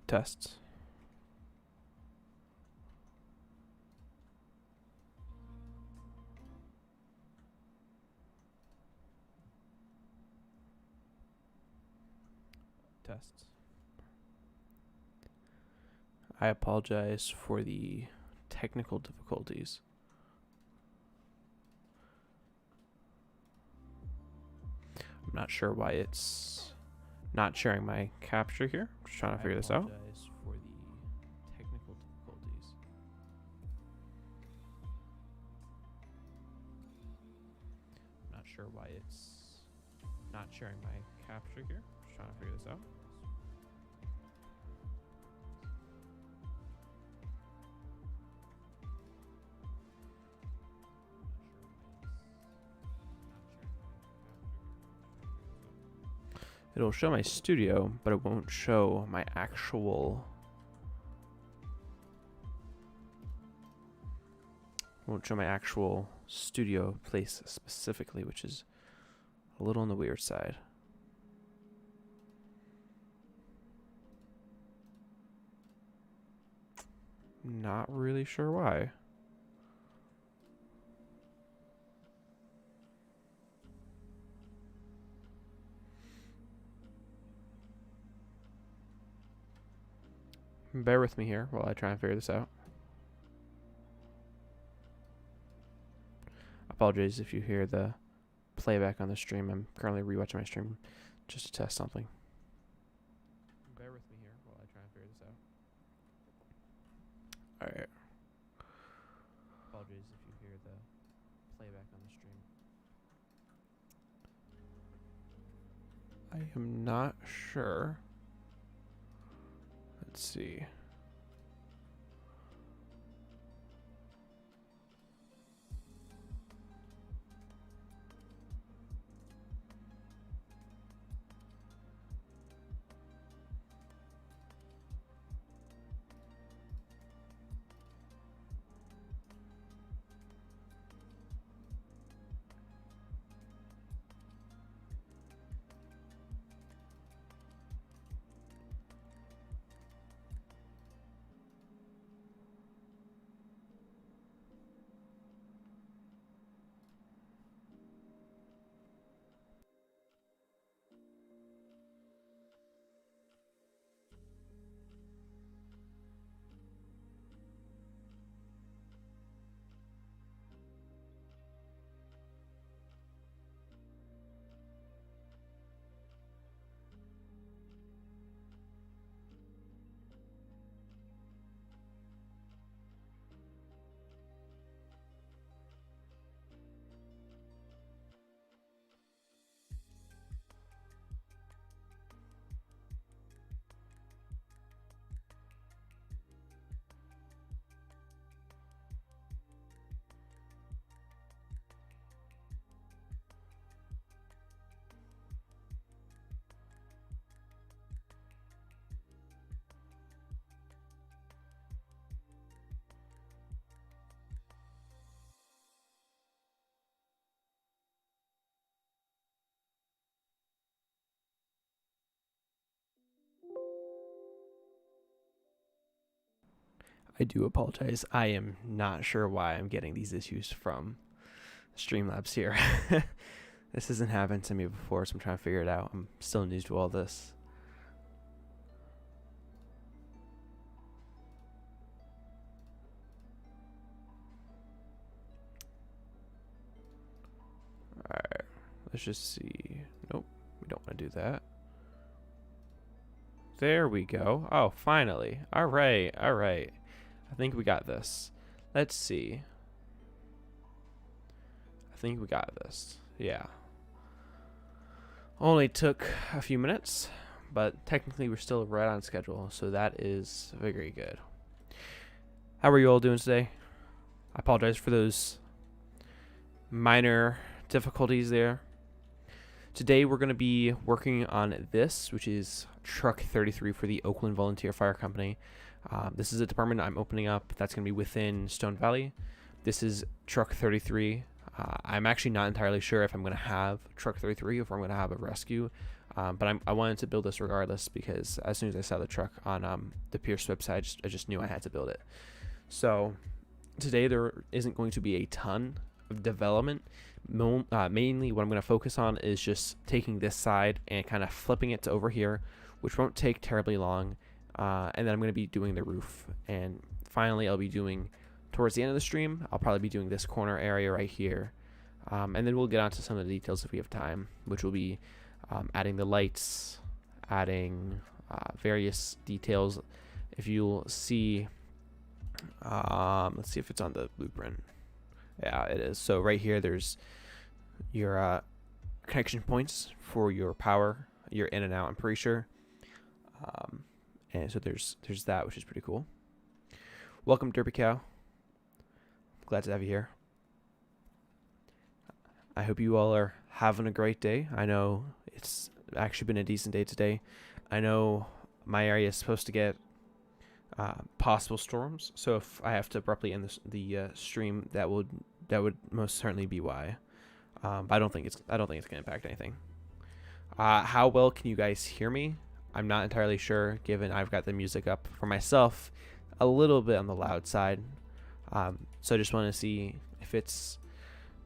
Tests. Tests. I apologize for the technical difficulties. I'm not sure why it's not sharing my capture here. I'm just trying to figure this out. For the technical difficulties. I'm not sure why it's not sharing my capture here. I'm just trying to figure this out. It'll show my studio, but it won't show my actual... won't show my actual studio place specifically, which is a little on the weird side. Not really sure why. Bear with me here while I try and figure this out. Apologies if you hear the playback on the stream. I'm currently rewatching my stream just to test something. Bear with me here while I try and figure this out. Alright. Apologies if you hear the playback on the stream. I am not sure. Let's see. I do apologize. I am not sure why I'm getting these issues from Streamlabs here. This hasn't happened to me before, so I'm trying to figure it out. I'm still new to all this. Alright, let's just see. Nope, we don't want to do that. There we go. Oh, finally. Alright, alright. I think we got this. Let's see. I think we got this. Yeah. Only took a few minutes, but technically we're still right on schedule, so that is very good. How are you all doing today? I apologize for those minor difficulties there. Today we're going to be working on this, which is Truck 33 for the Oakland Volunteer Fire Company. This is a department I'm opening up that's going to be within Stone Valley. This is Truck 33. I'm actually not entirely sure if I'm going to have Truck 33 or if I'm going to have a rescue. But I wanted to build this regardless because as soon as I saw the truck on the Pierce website, I just knew I had to build it. So today there isn't going to be a ton of development. Mainly what I'm going to focus on is just taking this side and kind of flipping it to over here, which won't take terribly long. And then I'm going to be doing the roof. And finally, I'll be doing, towards the end of the stream, I'll probably be doing this corner area right here. And then we'll get on to some of the details if we have time, which will be adding the lights, adding various details. If you'll see, let's see if it's on the blueprint. Yeah, it is. So right here, there's your connection points for your power, your in and out, I'm pretty sure. And so there's that, which is pretty cool. Welcome, Derpy Cow. Glad to have you here. I hope you all are having a great day. I know it's actually been a decent day today. I know my area is supposed to get possible storms, so if I have to abruptly end the stream, that would most certainly be why. But I don't think it's gonna impact anything. How well can you guys hear me? I'm not entirely sure, given I've got the music up for myself a little bit on the loud side. So I just want to see if it's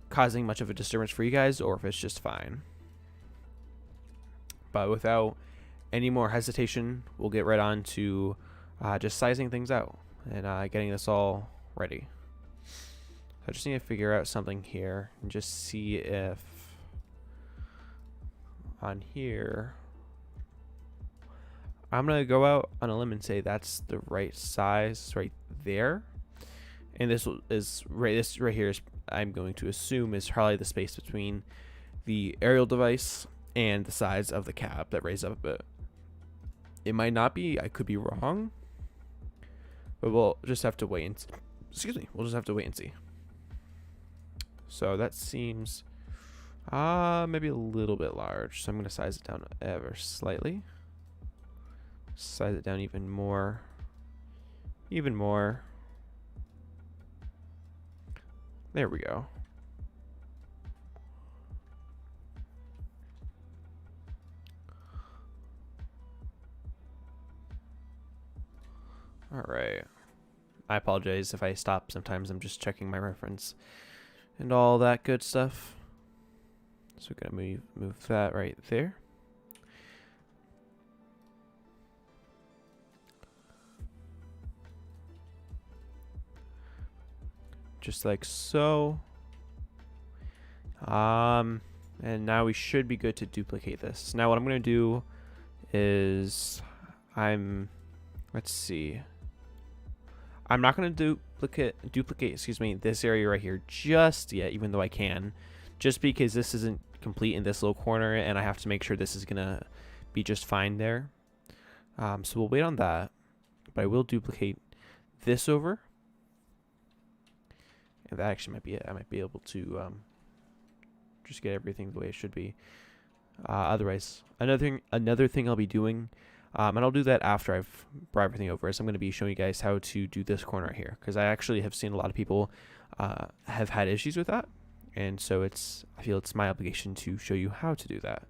causing much of a disturbance for you guys or if it's just fine. But without any more hesitation, we'll get right on to just sizing things out and getting this all ready. So I just need to figure out something here and just see if on here, I'm going to go out on a limb and say that's the right size right there. And this right here is, I'm going to assume, is probably the space between the aerial device and the sides of the cab that raise up a bit. It might not be, I could be wrong, but we'll just have to wait and see. Excuse me, we'll just have to wait and see. So that seems maybe a little bit large, so I'm going to size it down ever slightly. Size it down even more. There we go. All right. I apologize if I stop. Sometimes I'm just checking my reference and all that good stuff. So we're gonna move that right there. Just like so. And now we should be good to duplicate this. Now what I'm gonna do is let's see. I'm not gonna duplicate, excuse me, this area right here just yet, even though I can, just because this isn't complete in this little corner and I have to make sure this is gonna be just fine there. So we'll wait on that, but I will duplicate this over. And that actually might be it. I might be able to just get everything the way it should be. Otherwise, another thing I'll be doing, and I'll do that after I've brought everything over, is I'm going to be showing you guys how to do this corner right here, because I actually have seen a lot of people have had issues with that, and so I feel it's my obligation to show you how to do that.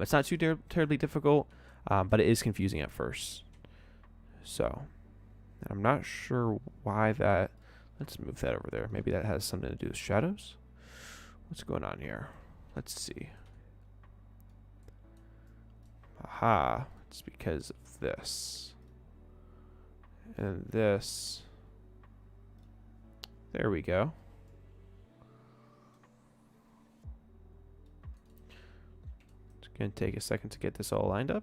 It's not too terribly difficult, but it is confusing at first. So, I'm not sure why that. Let's move that over there. Maybe that has something to do with shadows. What's going on here? Let's see. Aha. It's because of this. And this. There we go. It's going to take a second to get this all lined up.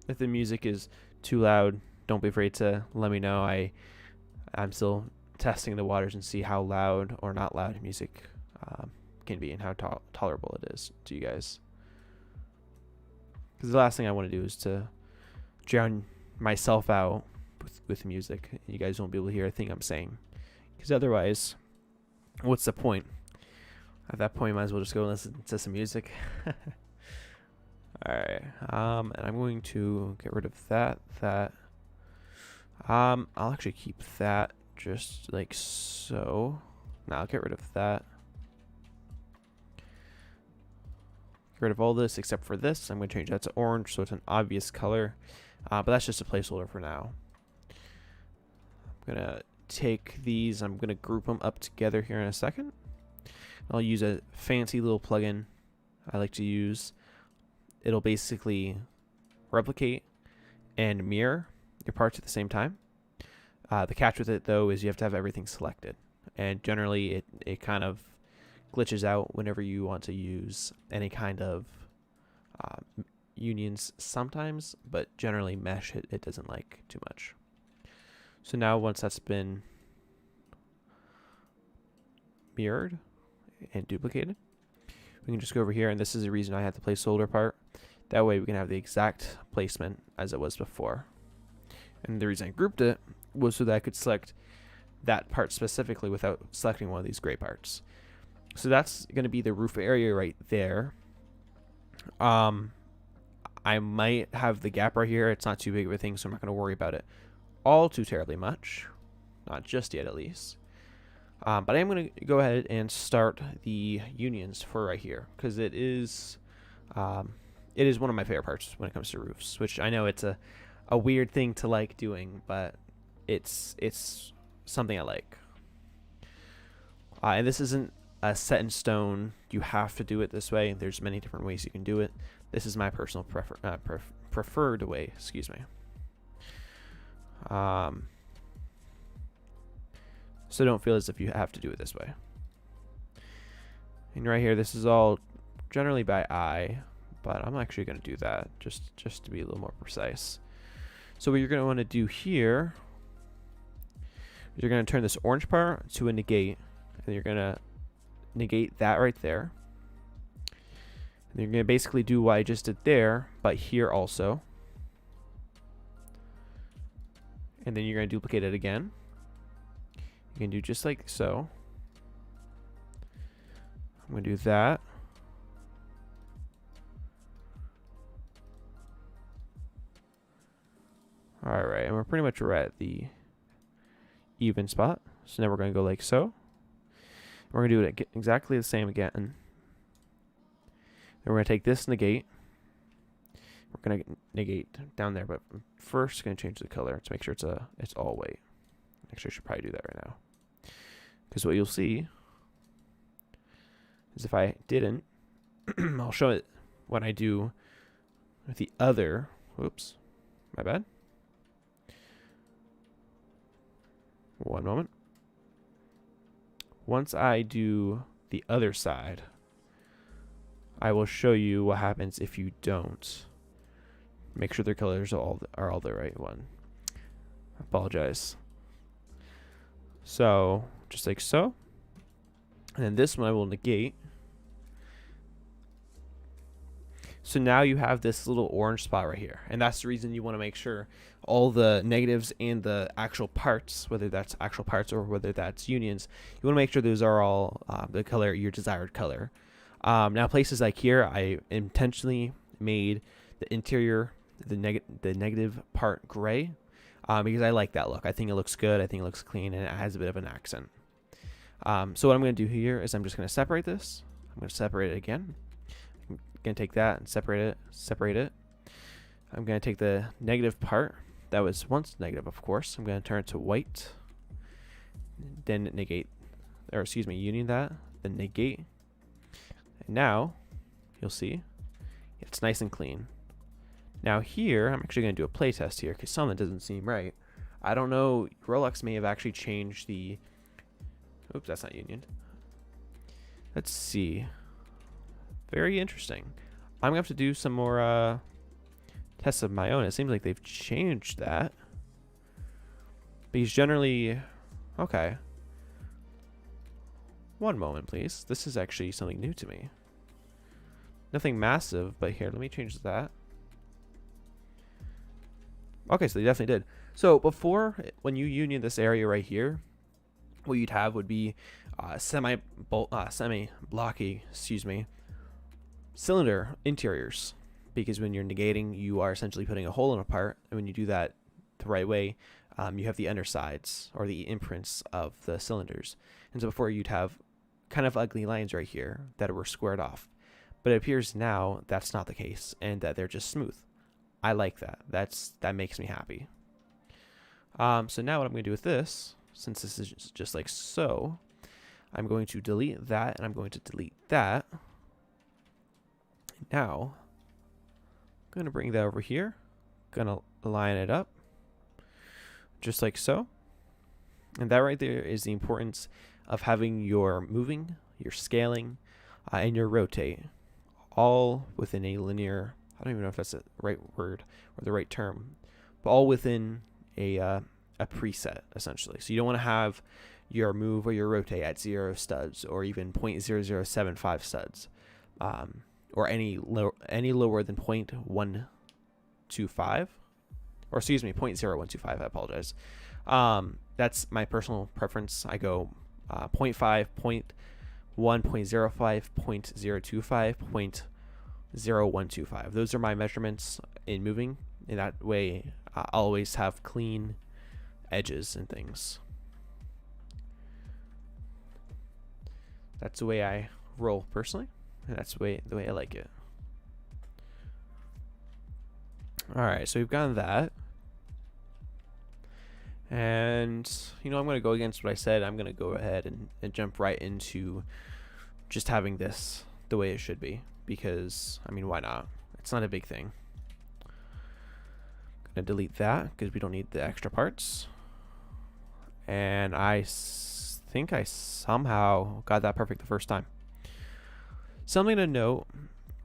If the music is too loud, don't be afraid to let me know. I'm still testing the waters and see how loud or not loud music can be and how tolerable it is to you guys. Because the last thing I want to do is to drown myself out with music. You guys won't be able to hear a thing I'm saying. Because otherwise, what's the point? At that point, you might as well just go and listen to some music. Alright, and I'm going to get rid of that. I'll actually keep that just like so. Now I'll get rid of that. get rid of all this except for this. I'm going to change that to orange so it's an obvious color. But that's just a placeholder for now. I'm going to take these, I'm going to group them up together here in a second. I'll use a fancy little plugin I like to use. It'll basically replicate and mirror your parts at the same time. The catch with it though is you have to have everything selected, and generally it kind of glitches out whenever you want to use any kind of unions sometimes, but generally mesh it doesn't like too much. So now once that's been mirrored and duplicated, we can just go over here, and this is the reason I had the placeholder part. That way we can have the exact placement as it was before. And the reason I grouped it was so that I could select that part specifically without selecting one of these gray parts. So that's going to be the roof area right there. I might have the gap right here. It's not too big of a thing, so I'm not going to worry about it all too terribly much. Not just yet, at least. But I am going to go ahead and start the unions for right here, because it is one of my favorite parts when it comes to roofs, which I know it's a weird thing to like doing, but it's something I like. And this isn't a set in stone, you have to do it this way. There's many different ways you can do it. This is my personal preferred way, excuse me. So don't feel as if you have to do it this way. And right here, this is all generally by eye, but I'm actually going to do that just to be a little more precise. So what you're going to want to do here is you're going to turn this orange part to a negate, and you're going to negate that right there. And you're going to basically do what I just did there, but here also. And then you're going to duplicate it again. You can do just like so. I'm going to do that. Alright, and we're pretty much right at the even spot. So now we're going to go like so. We're going to do it exactly the same again. Then we're going to take this negate. We're going to negate down there, but first going to change the color to make sure it's all white. Actually, I should probably do that right now. Because what you'll see is if I didn't, I'll show it when I do with the other. Whoops, my bad. One moment. Once I do the other side, I will show you what happens if you don't. Make sure their colors are all the right one. I apologize. So, just like so. And then this one I will negate. So now you have this little orange spot right here. And that's the reason you want to make sure all the negatives and the actual parts, whether that's actual parts or whether that's unions, you want to make sure those are all the color, your desired color. Now places like here, I intentionally made the interior, the negative part gray, because I like that look. I think it looks good. I think it looks clean, and it has a bit of an accent. So what I'm going to do here is I'm just going to separate this. I'm going to separate it again. I'm going to take that and separate it. I'm going to take the negative part that was once negative, of course. I'm going to turn it to white, then negate, or excuse me, union that, then negate. And now you'll see it's nice and clean. Now here, I'm actually going to do a play test here because something doesn't seem right. I don't know, Roblox may have actually changed the, oops, that's not union. Let's see. Very interesting. I'm going to have to do some more tests of my own. It seems like they've changed that. Because generally, okay. One moment, please. This is actually something new to me. Nothing massive, but here, let me change that. Okay, so they definitely did. So before, when you union this area right here, what you'd have would be semi-blocky, excuse me, cylinder interiors. Because when you're negating, you are essentially putting a hole in a part, and when you do that the right way, you have the undersides or the imprints of the cylinders. And so before, you'd have kind of ugly lines right here that were squared off. But it appears now that's not the case and that they're just smooth. I like that. That makes me happy. So now what I'm going to do with this, since this is just like so, I'm going to delete that and I'm going to delete that. Now, I'm going to bring that over here. Going to line it up just like so. And that right there is the importance of having your moving, your scaling, and your rotate all within a linear, I don't even know if that's the right word or the right term, but all within a preset, essentially. So you don't want to have your move or your rotate at 0 studs or even 0.0075 studs, or any lower than 0.125, or excuse me, 0.0125. I apologize. That's my personal preference. I go 0.5, 0.1, 0.05, 0.025, 0.0125. Those are my measurements in moving. In that way, I'll always have clean edges and things. That's the way I roll personally, and that's the way I like it. All right, so we've gotten that. And, you know, I'm going to go against what I said. I'm going to go ahead and jump right into just having this the way it should be. Because, I mean, why not? It's not a big thing. I'm going to delete that because we don't need the extra parts. And I think I somehow got that perfect the first time. Something to note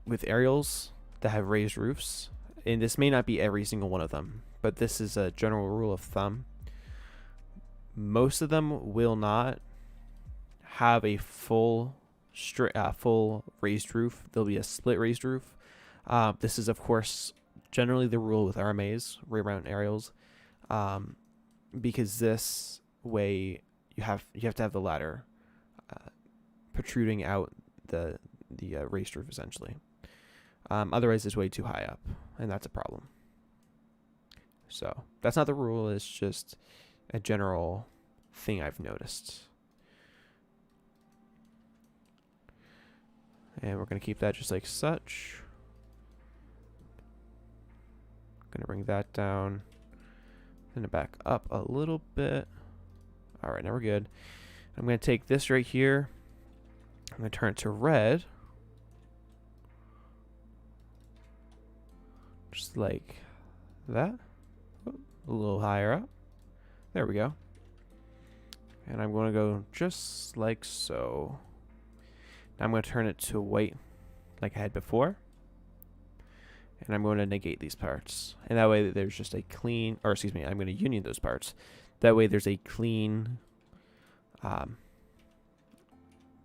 with aerials that have raised roofs, and this may not be every single one of them, but this is a general rule of thumb. Most of them will not have a full raised roof. There'll be a split raised roof. This is, of course, generally the rule with RMAs, Ray Mountain aerials, because this way you have to have the ladder protruding out the raised roof essentially. Otherwise, it's way too high up, and that's a problem. So that's not the rule. It's just a general thing I've noticed. And we're going to keep that just like such. Going to bring that down. Going to back up a little bit. All right, now we're good. I'm going to take this right here. I'm going to turn it to red. Just like that. A little higher up. There we go. And I'm going to go just like so. Now I'm going to turn it to white like I had before. And I'm going to negate these parts. And that way there's just a clean, or excuse me, I'm going to union those parts. That way there's a clean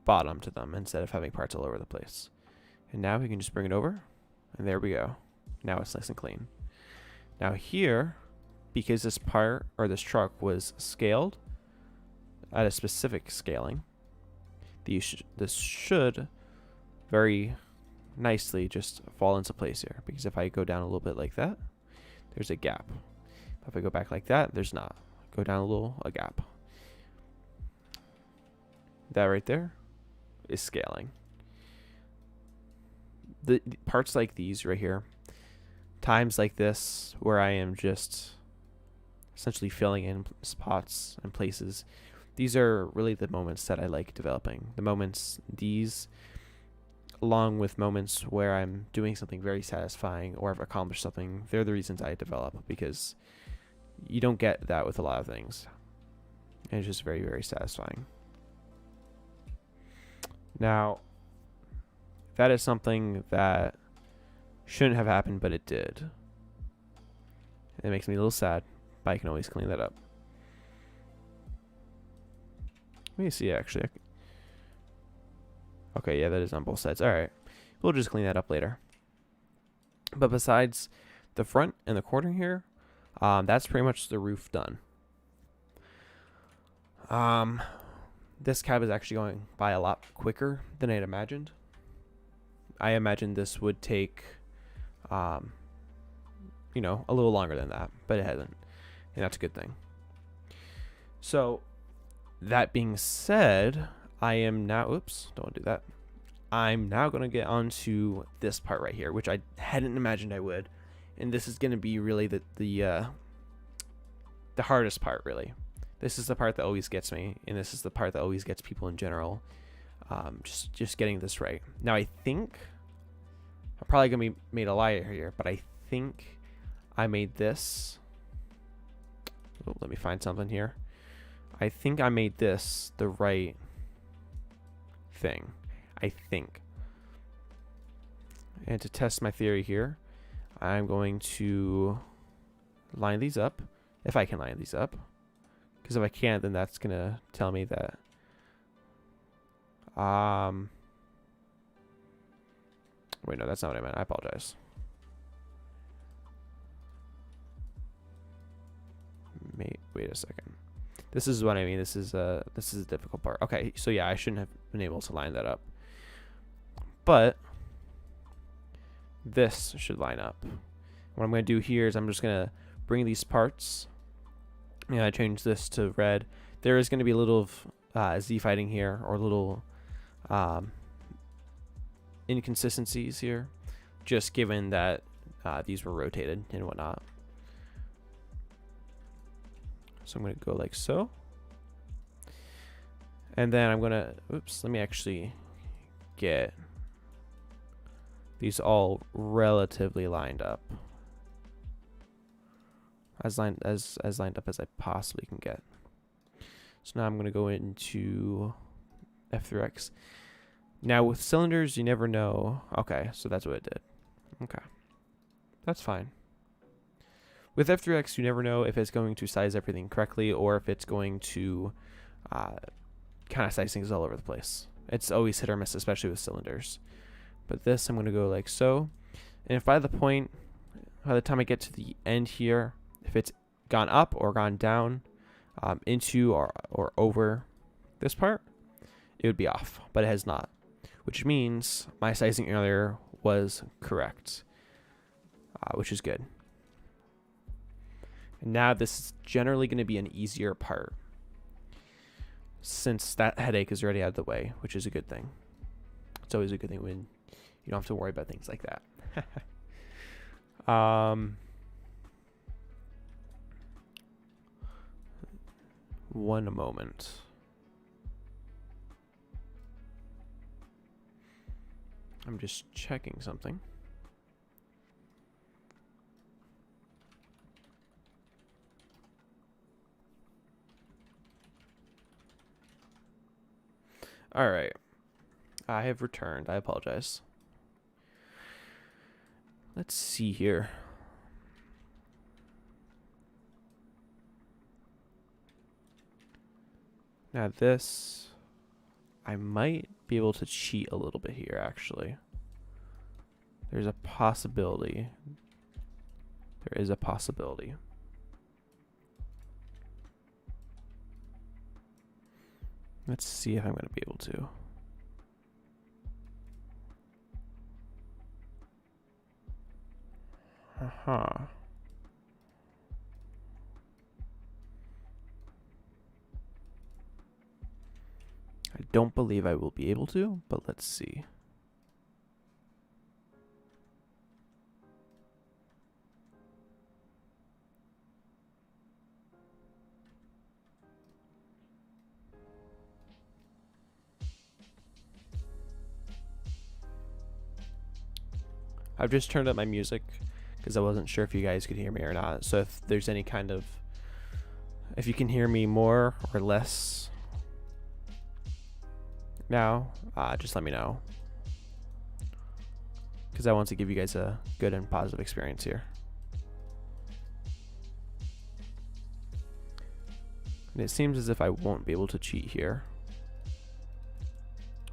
bottom to them instead of having parts all over the place. And now we can just bring it over. And there we go. Now it's nice and clean. Now here, because this part or this truck was scaled at a specific scaling, this should very nicely just fall into place here. Because if I go down a little bit like that, there's a gap. If I go back like that, there's not. Go down a gap. That right there is scaling. The parts like these right here, times like this where I am just essentially filling in spots and places, these are really the moments that I like developing. The moments, these, along with moments where I'm doing something very satisfying or I've accomplished something, they're the reasons I develop, because you don't get that with a lot of things. And it's just very, very satisfying. Now, that is something that shouldn't have happened, but it did. It makes me a little sad, but I can always clean that up. Let me see, actually. Okay, yeah, that is on both sides. All right. We'll just clean that up later. But besides the front and the corner here, that's pretty much the roof done. This cab is actually going by a lot quicker than I had imagined. I imagined this would take, you know, a little longer than that, but it hasn't. And that's a good thing. So, that being said, I am now, oops, don't want to do that. I'm now going to get onto this part right here, which I hadn't imagined I would. And this is going to be really the hardest part, really. This is the part that always gets me, and this is the part that always gets people in general. Just getting this right. Now, I think I'm probably going to be made a liar here, but I think I made this. Oh, let me find something here. I think I made this the right thing. I think. And to test my theory here, I'm going to line these up. If I can line these up. Because if I can't, then that's going to tell me that wait, no, that's not what I meant. I apologize. Wait a second. This is what I mean. This is a difficult part. Okay, so yeah, I shouldn't have been able to line that up. But this should line up. What I'm going to do here is I'm just going to bring these parts. Yeah, I changed this to red. There is going to be a little of Z fighting here, or little inconsistencies here, just given that these were rotated and whatnot. So I'm going to go like so. And then I'm going to, oops, let me actually get these all relatively lined up. As lined up as I possibly can get. So now I'm going to go into F through X. Now with cylinders, you never know. Okay, so that's what it did. Okay, that's fine. With F through X, you never know if it's going to size everything correctly or if it's going to kind of size things all over the place. It's always hit or miss, especially with cylinders. But this, I'm going to go like so. And if by the time I get to the end here, if it's gone up or gone down into or over this part, it would be off, but it has not, which means my sizing earlier was correct, which is good. And now this is generally going to be an easier part since that headache is already out of the way, which is a good thing. It's always a good thing when you don't have to worry about things like that. One moment. I'm just checking something. All right. I have returned. I apologize. Let's see here. Now this, I might be able to cheat a little bit here, actually. There's a possibility. There is a possibility. Let's see if I'm going to be able to. I don't believe I will be able to, but let's see. I've just turned up my music because I wasn't sure if you guys could hear me or not. So if there's any kind of, if you can hear me more or less now, just let me know, because I want to give you guys a good and positive experience here. And it seems as if I won't be able to cheat here,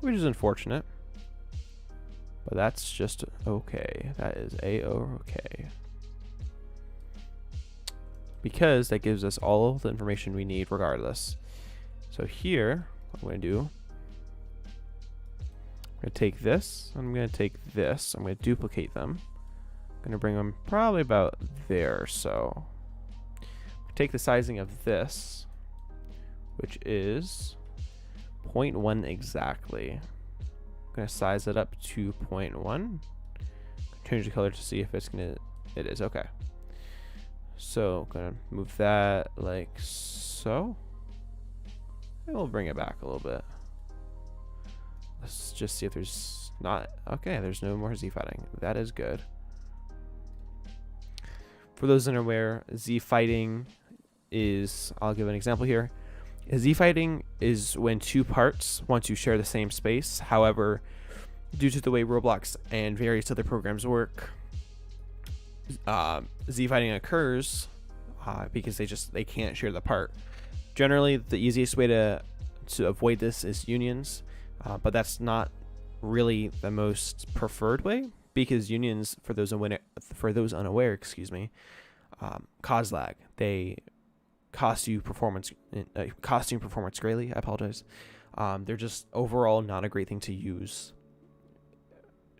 which is unfortunate. But that's just okay. That is a-okay. Because that gives us all the information we need regardless. So here, what I'm going to do, I'm going to take this, I'm going to take this, I'm going to duplicate them. I'm going to bring them probably about there or so. Take the sizing of this, which is 0.1 exactly. gonna size it up to 0.1. Change the color to see if it's gonna. It is okay. So gonna move that like so. And we'll bring it back a little bit. Let's just see if there's not. Okay, there's no more Z fighting. That is good. For those unaware, Z fighting is, I'll give an example here. Z fighting is when two parts want to share the same space. However, due to the way Roblox and various other programs work, Z fighting occurs because they can't share the part. Generally, the easiest way to avoid this is unions, but that's not really the most preferred way, because unions, for those unaware, excuse me, cause lag. They cost you performance, costing performance greatly. I apologize. They're just overall not a great thing to use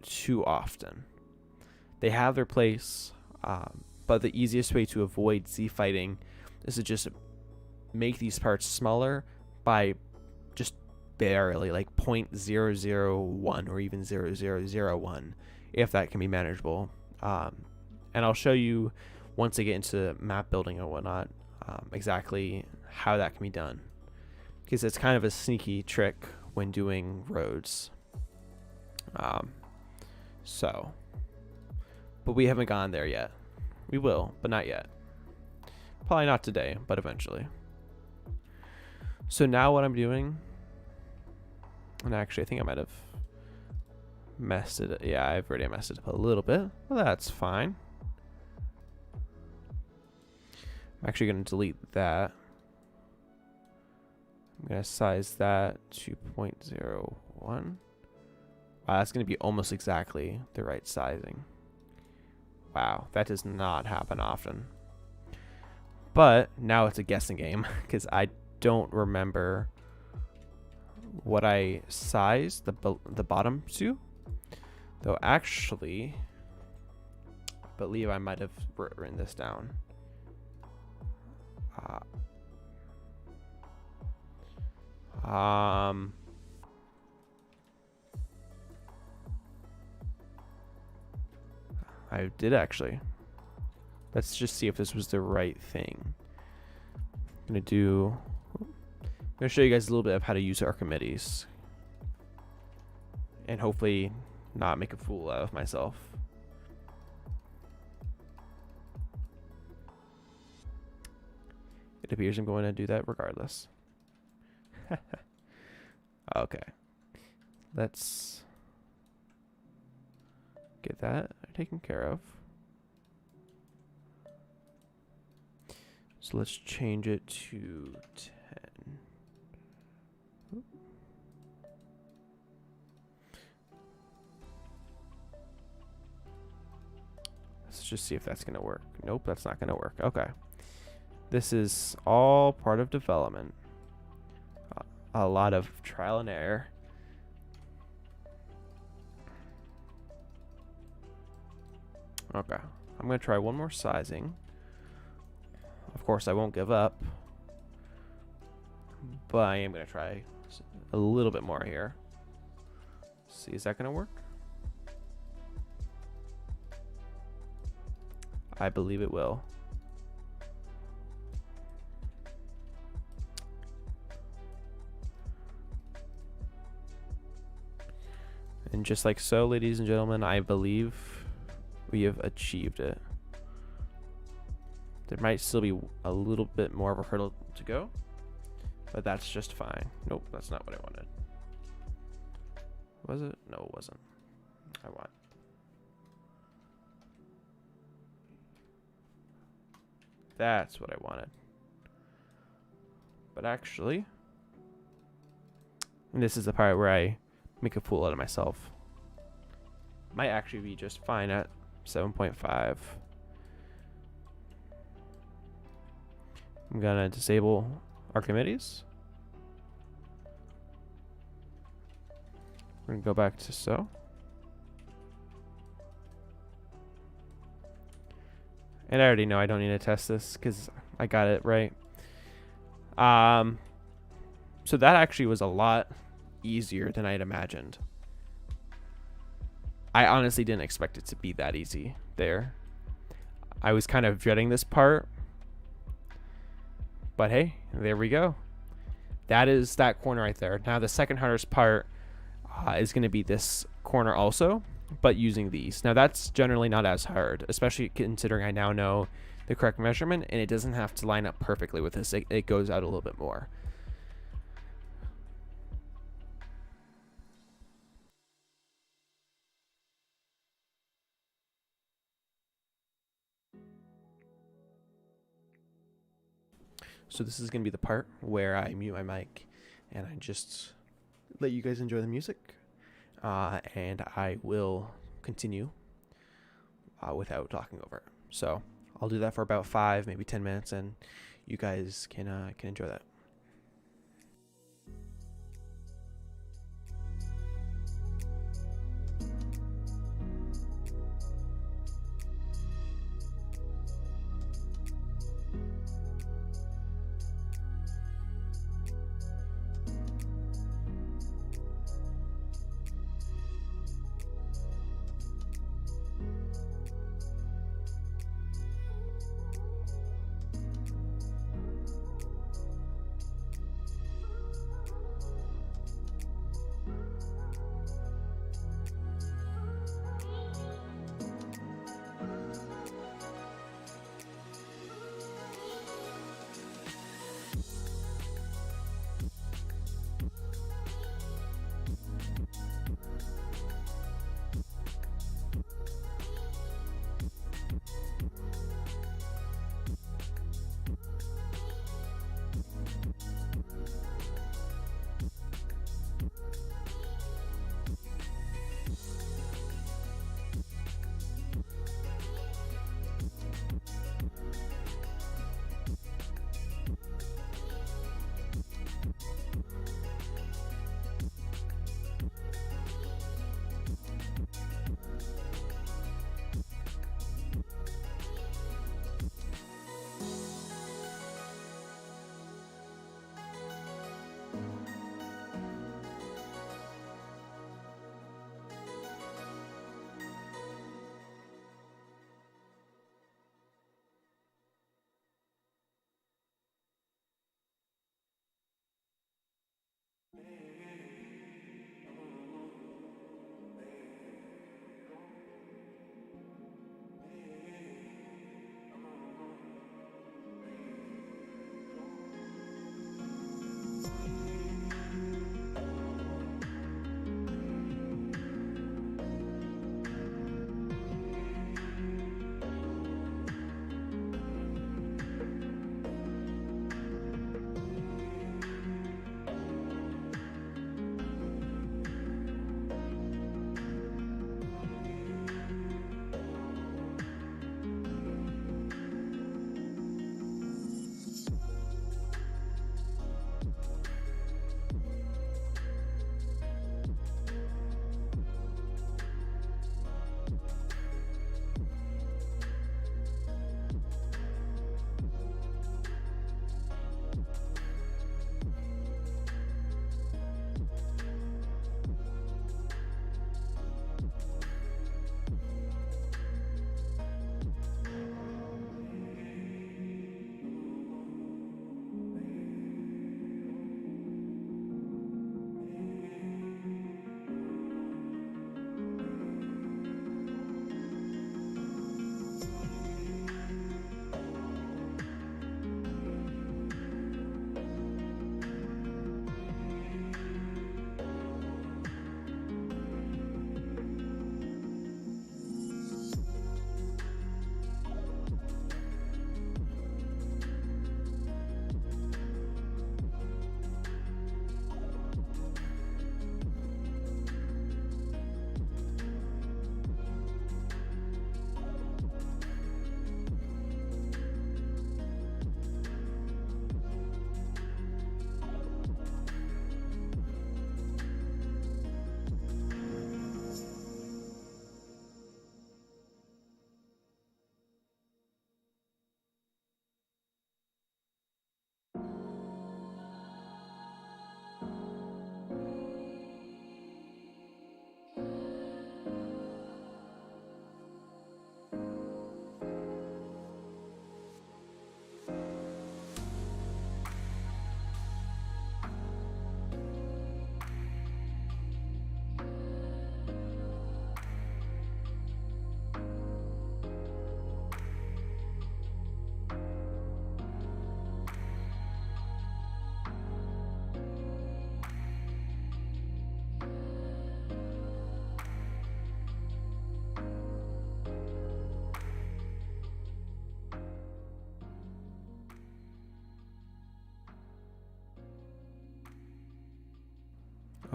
too often. They have their place, but the easiest way to avoid Z fighting is to just make these parts smaller by just barely, like 0.001 or even 0.001, if that can be manageable. And I'll show you once I get into map building and whatnot exactly how that can be done, because it's kind of a sneaky trick when doing roads. But we haven't gone there yet. We will, but not yet. Probably not today, but eventually. So now what I'm doing, and actually I think I might have messed it up. Yeah, I've already messed it up a little bit. Well, that's fine. I'm actually going to delete that. I'm going to size that to 0.01. Wow, that's going to be almost exactly the right sizing. Wow, that does not happen often. But now it's a guessing game, because I don't remember what I sized the bottom to. Though actually, I believe I might have written this down. I did actually. Let's just see if this was the right thing. I'm gonna show you guys a little bit of how to use Archimedes, and hopefully not make a fool out of myself. It appears I'm going to do that regardless. Okay, let's get that taken care of. So let's change it to 10. Let's just see if that's going to work. Nope, that's not going to work. Okay. This is all part of development. A lot of trial and error. Okay. I'm going to try one more sizing. Of course, I won't give up, but I am going to try a little bit more here. See, is that going to work? I believe it will. And just like so, ladies and gentlemen, I believe we have achieved it. There might still be a little bit more of a hurdle to go, but that's just fine. Nope, that's not what I wanted. Was it? No, it wasn't. I want. That's what I wanted. But actually, and this is the part where I make a fool out of myself. Might actually be just fine at 7.5. I'm gonna disable Archimedes. We're gonna go back to so. And I already know I don't need to test this because I got it right. So that actually was a lot easier than I'd imagined. I honestly didn't expect it to be that easy there. I was kind of dreading this part, but hey, there we go. That is that corner right there. Now the second hardest part is going to be this corner also, but using these. Now that's generally not as hard, especially considering I now know the correct measurement, and it doesn't have to line up perfectly with this. It goes out a little bit more. So this is going to be the part where I mute my mic and I just let you guys enjoy the music. And I will continue without talking over it. So I'll do that for about 5, maybe 10 minutes, and you guys can enjoy that.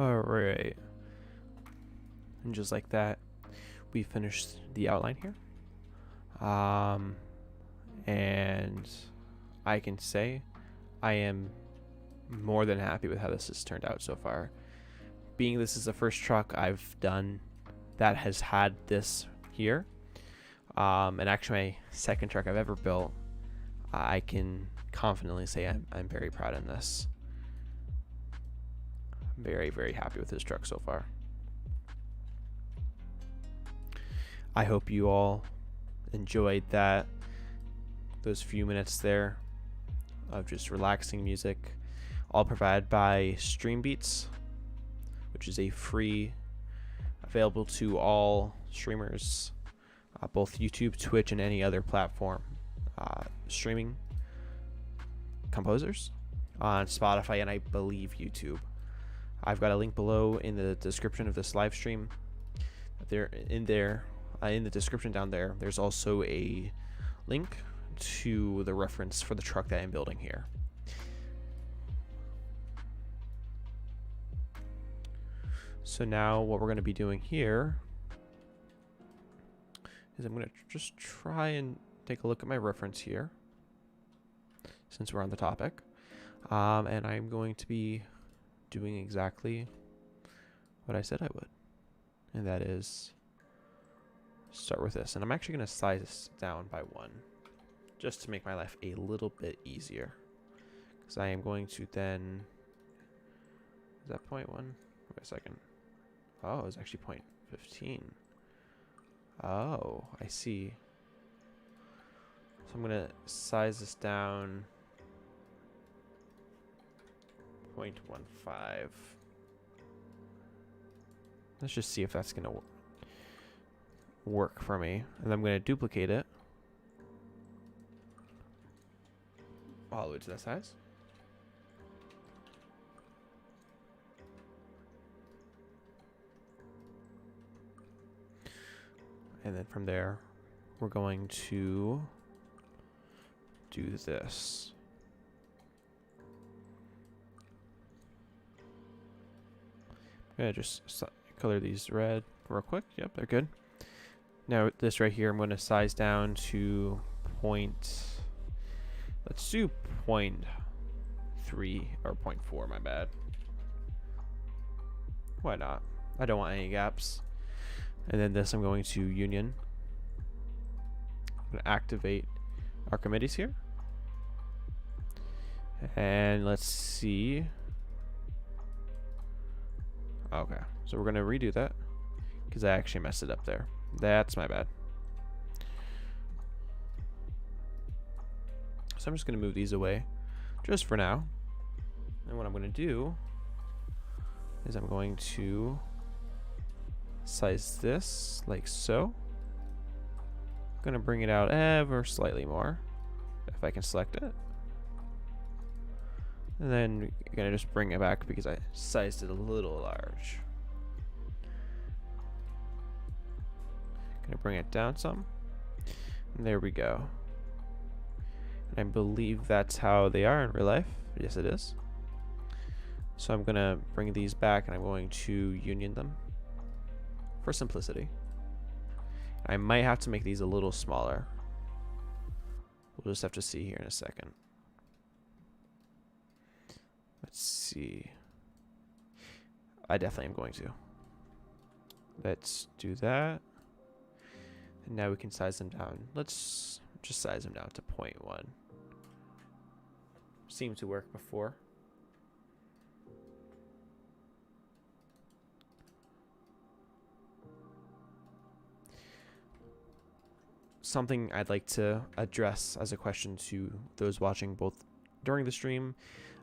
Alright. And just like that, we finished the outline here. And I can say I am more than happy with how this has turned out so far. Being this is the first truck I've done that has had this here, and actually my second truck I've ever built, I can confidently say I'm very proud in this. I'm very, very happy with this truck so far. I hope you all enjoyed those few minutes there of just relaxing music, all provided by Stream Beats, which is a free, available to all streamers, both YouTube, Twitch, and any other platform, streaming composers on Spotify and I believe YouTube. I've got a link below in the description of this live stream. In the description down there, there's also a link to the reference for the truck that I'm building here. So now what we're going to be doing here is I'm going to just try and take a look at my reference here, since we're on the topic. And I'm going to be doing exactly what I said I would. And that is start with this. And I'm actually going to size this down by 1, just to make my life a little bit easier. Because I am going to then... Is that 0.1? Wait a second. Oh, it's actually 0.15. Oh, I see. So I'm going to size this down 0.15. Let's just see if that's going to work for me. And I'm going to duplicate it all the way to that size. And then from there, we're going to do this. I'm going to just color these red real quick. Yep, they're good. Now this right here, I'm going to size down to let's do 0.3 or 0.4, my bad. Why not? I don't want any gaps. And then this I'm going to union. I'm going to activate Archimedes here. And let's see. Okay, so we're going to redo that because I actually messed it up there. That's my bad. So I'm just going to move these away just for now. And what I'm going to do is I'm going to size this like so. I'm going to bring it out ever slightly more if I can select it. And then I'm going to just bring it back because I sized it a little large. Going to bring it down some. And there we go. And I believe that's how they are in real life. Yes, it is. So I'm going to bring these back and I'm going to union them for simplicity. I might have to make these a little smaller. We'll just have to see here in a second. Let's see. I definitely am going to. Let's do that. And now we can size them down. Let's just size them down to 0.1. Seemed to work before. Something I'd like to address as a question to those watching both during the stream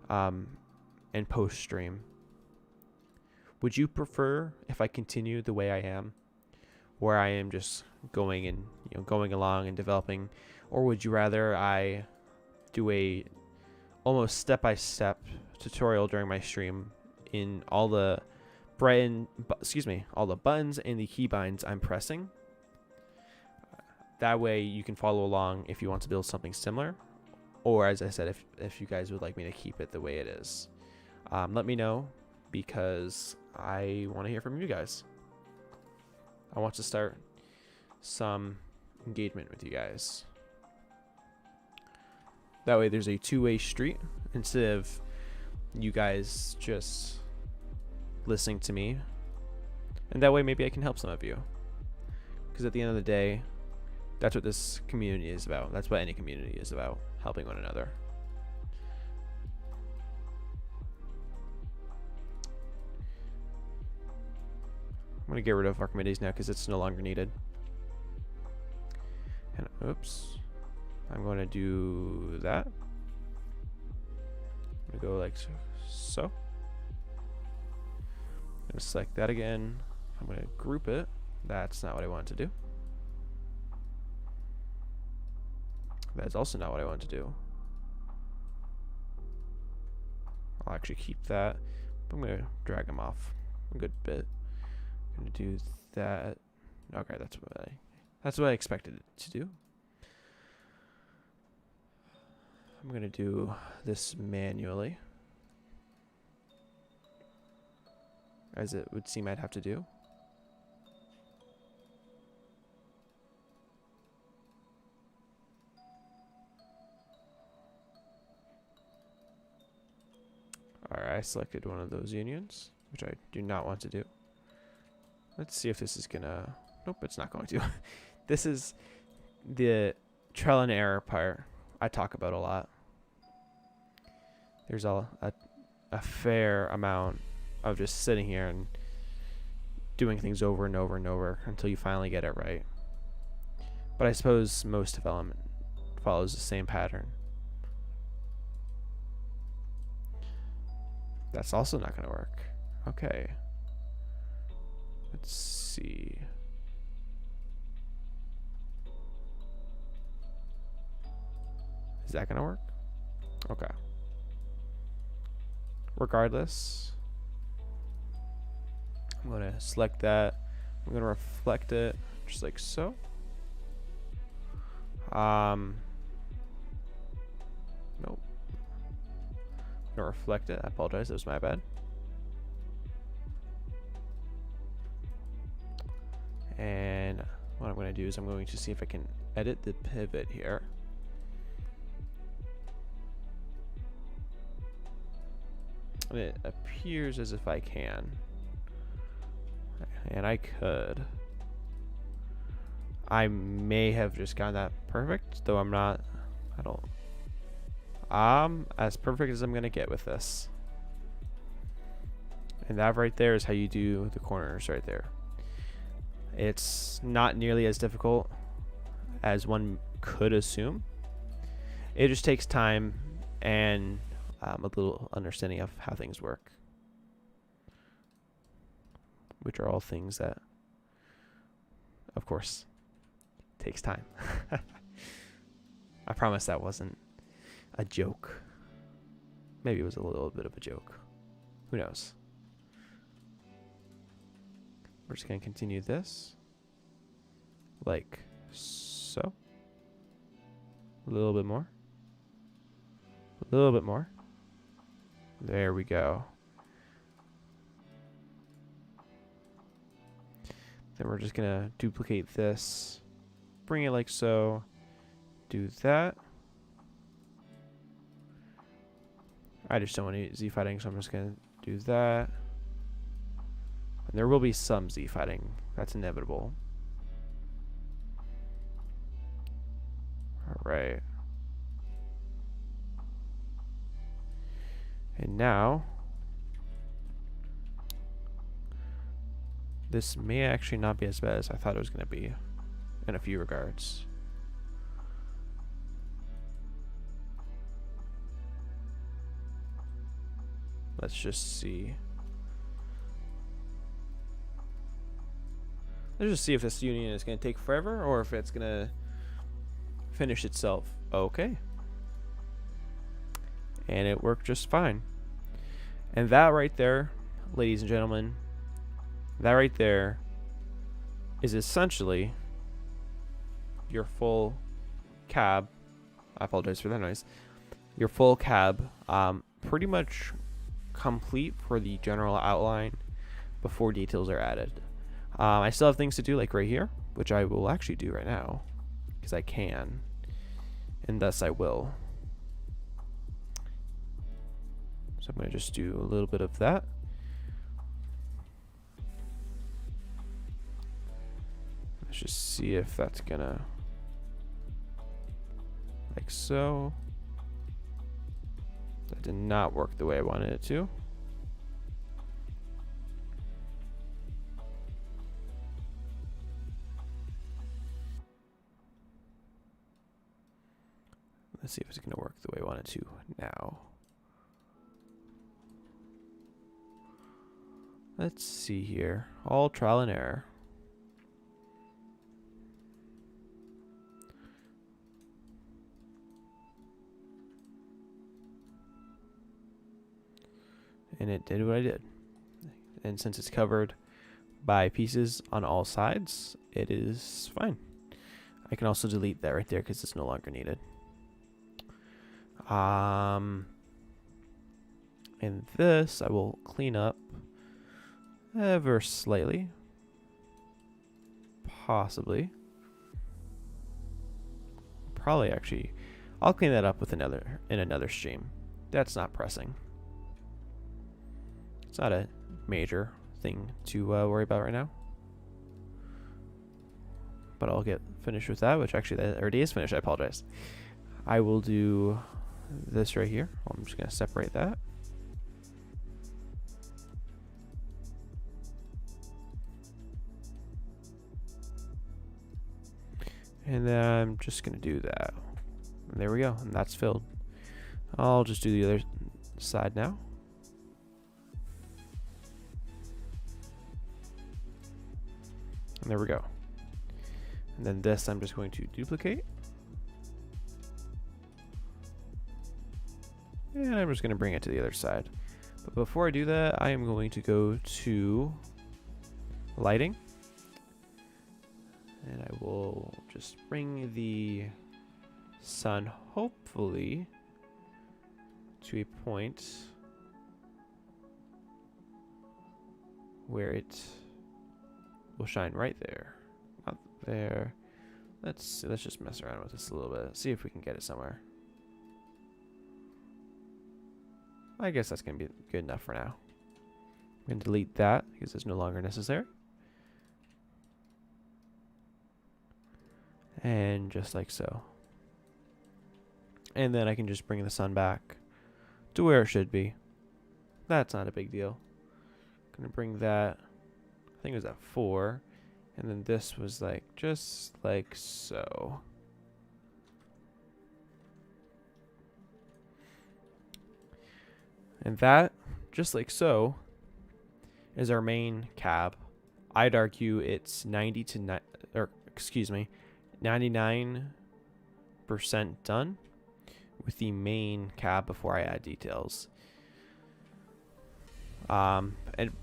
and post stream. Would you prefer if I continue the way I am, where I am just going and going along and developing, or would you rather I do a almost step-by-step tutorial during my stream in all the all the buttons and the keybinds I'm pressing? That way you can follow along if you want to build something similar, or as I said, if you guys would like me to keep it the way it is. Let me know because I want to hear from you guys. I want to start some engagement with you guys. That way there's a two-way street instead of you guys just listening to me. And that way maybe I can help some of you. Because at the end of the day, that's what this community is about. That's what any community is about, helping one another. I'm going to get rid of Archimedes now because it's no longer needed. And oops. I'm going to do that. I'm going to go like so. I'm going to select that again. I'm going to group it. That's not what I wanted to do. That's also not what I wanted to do. I'll actually keep that. I'm going to drag them off a good bit. I'm going to do that. Okay, that's what I expected it to do. I'm going to do this manually, as it would seem I'd have to do. Alright, I selected one of those unions, which I do not want to do. Let's see if this is gonna... Nope, it's not going to. This is the trial and error part I talk about a lot. There's a fair amount of just sitting here and doing things over and over and over until you finally get it right. But I suppose most development follows the same pattern. That's also not going to work. Okay. Let's see. Is that going to work? Okay. Regardless, I'm going to select that. I'm going to reflect it just like so. Nope. I'm going to reflect it. I apologize. That was my bad. And what I'm going to do is I'm going to see if I can edit the pivot here. And it appears as if I can. And I could. I may have just gotten that perfect, though I'm not. I don't. As perfect as I'm gonna get with this. And that right there is how you do the corners right there. It's not nearly as difficult as one could assume. It just takes time and a little understanding of how things work, which are all things that, of course, takes time. I promise that wasn't a joke. Maybe it was a little bit of a joke. Who knows? We're just going to continue this like so. A little bit more. A little bit more. There we go. Then we're just going to duplicate this. Bring it like so. Do that. I just don't want to Z fighting, so I'm just going to do that. And there will be some Z fighting. That's inevitable. Alright. And now, this may actually not be as bad as I thought it was going to be in a few regards. Let's just see. Let's just see if this union is going to take forever or if it's going to finish itself. Okay. And it worked just fine. And that right there, ladies and gentlemen, that right there is essentially your full cab. I apologize for that noise. Your full cab pretty much complete for the general outline before details are added. I still have things to do, like right here, which I will actually do right now because I can, and thus I will. So I'm going to just do a little bit of that. Let's just see if that's gonna, like so. That did not work the way I wanted it to. Let's see if it's gonna work the way I want it to now. Let's see here. All trial and error. And it did what I did. And since it's covered by pieces on all sides, it is fine. I can also delete that right there because it's no longer needed. And this I will clean up ever slightly. Possibly. Probably actually. I'll clean that up with in another stream. That's not pressing. It's not a major thing to worry about right now. But I'll get finished with that, which actually that already is finished. I apologize. I will do this right here. I'm just going to separate that. And then I'm just going to do that. And there we go. And that's filled. I'll just do the other side now. And there we go. And then this I'm just going to duplicate. And I'm just going to bring it to the other side. But before I do that, I am going to go to lighting. And I will just bring the sun, hopefully, to a point where it will shine right there. Not there. Let's just mess around with this a little bit. See if we can get it somewhere. I guess that's going to be good enough for now. I'm going to delete that because it's no longer necessary. And just like so. And then I can just bring the sun back to where it should be. That's not a big deal. I'm going to bring that, I think it was at 4. And then this was like, just like so. And that, just like so, is our main cab. I'd argue it's 99% done with the main cab before I add details. And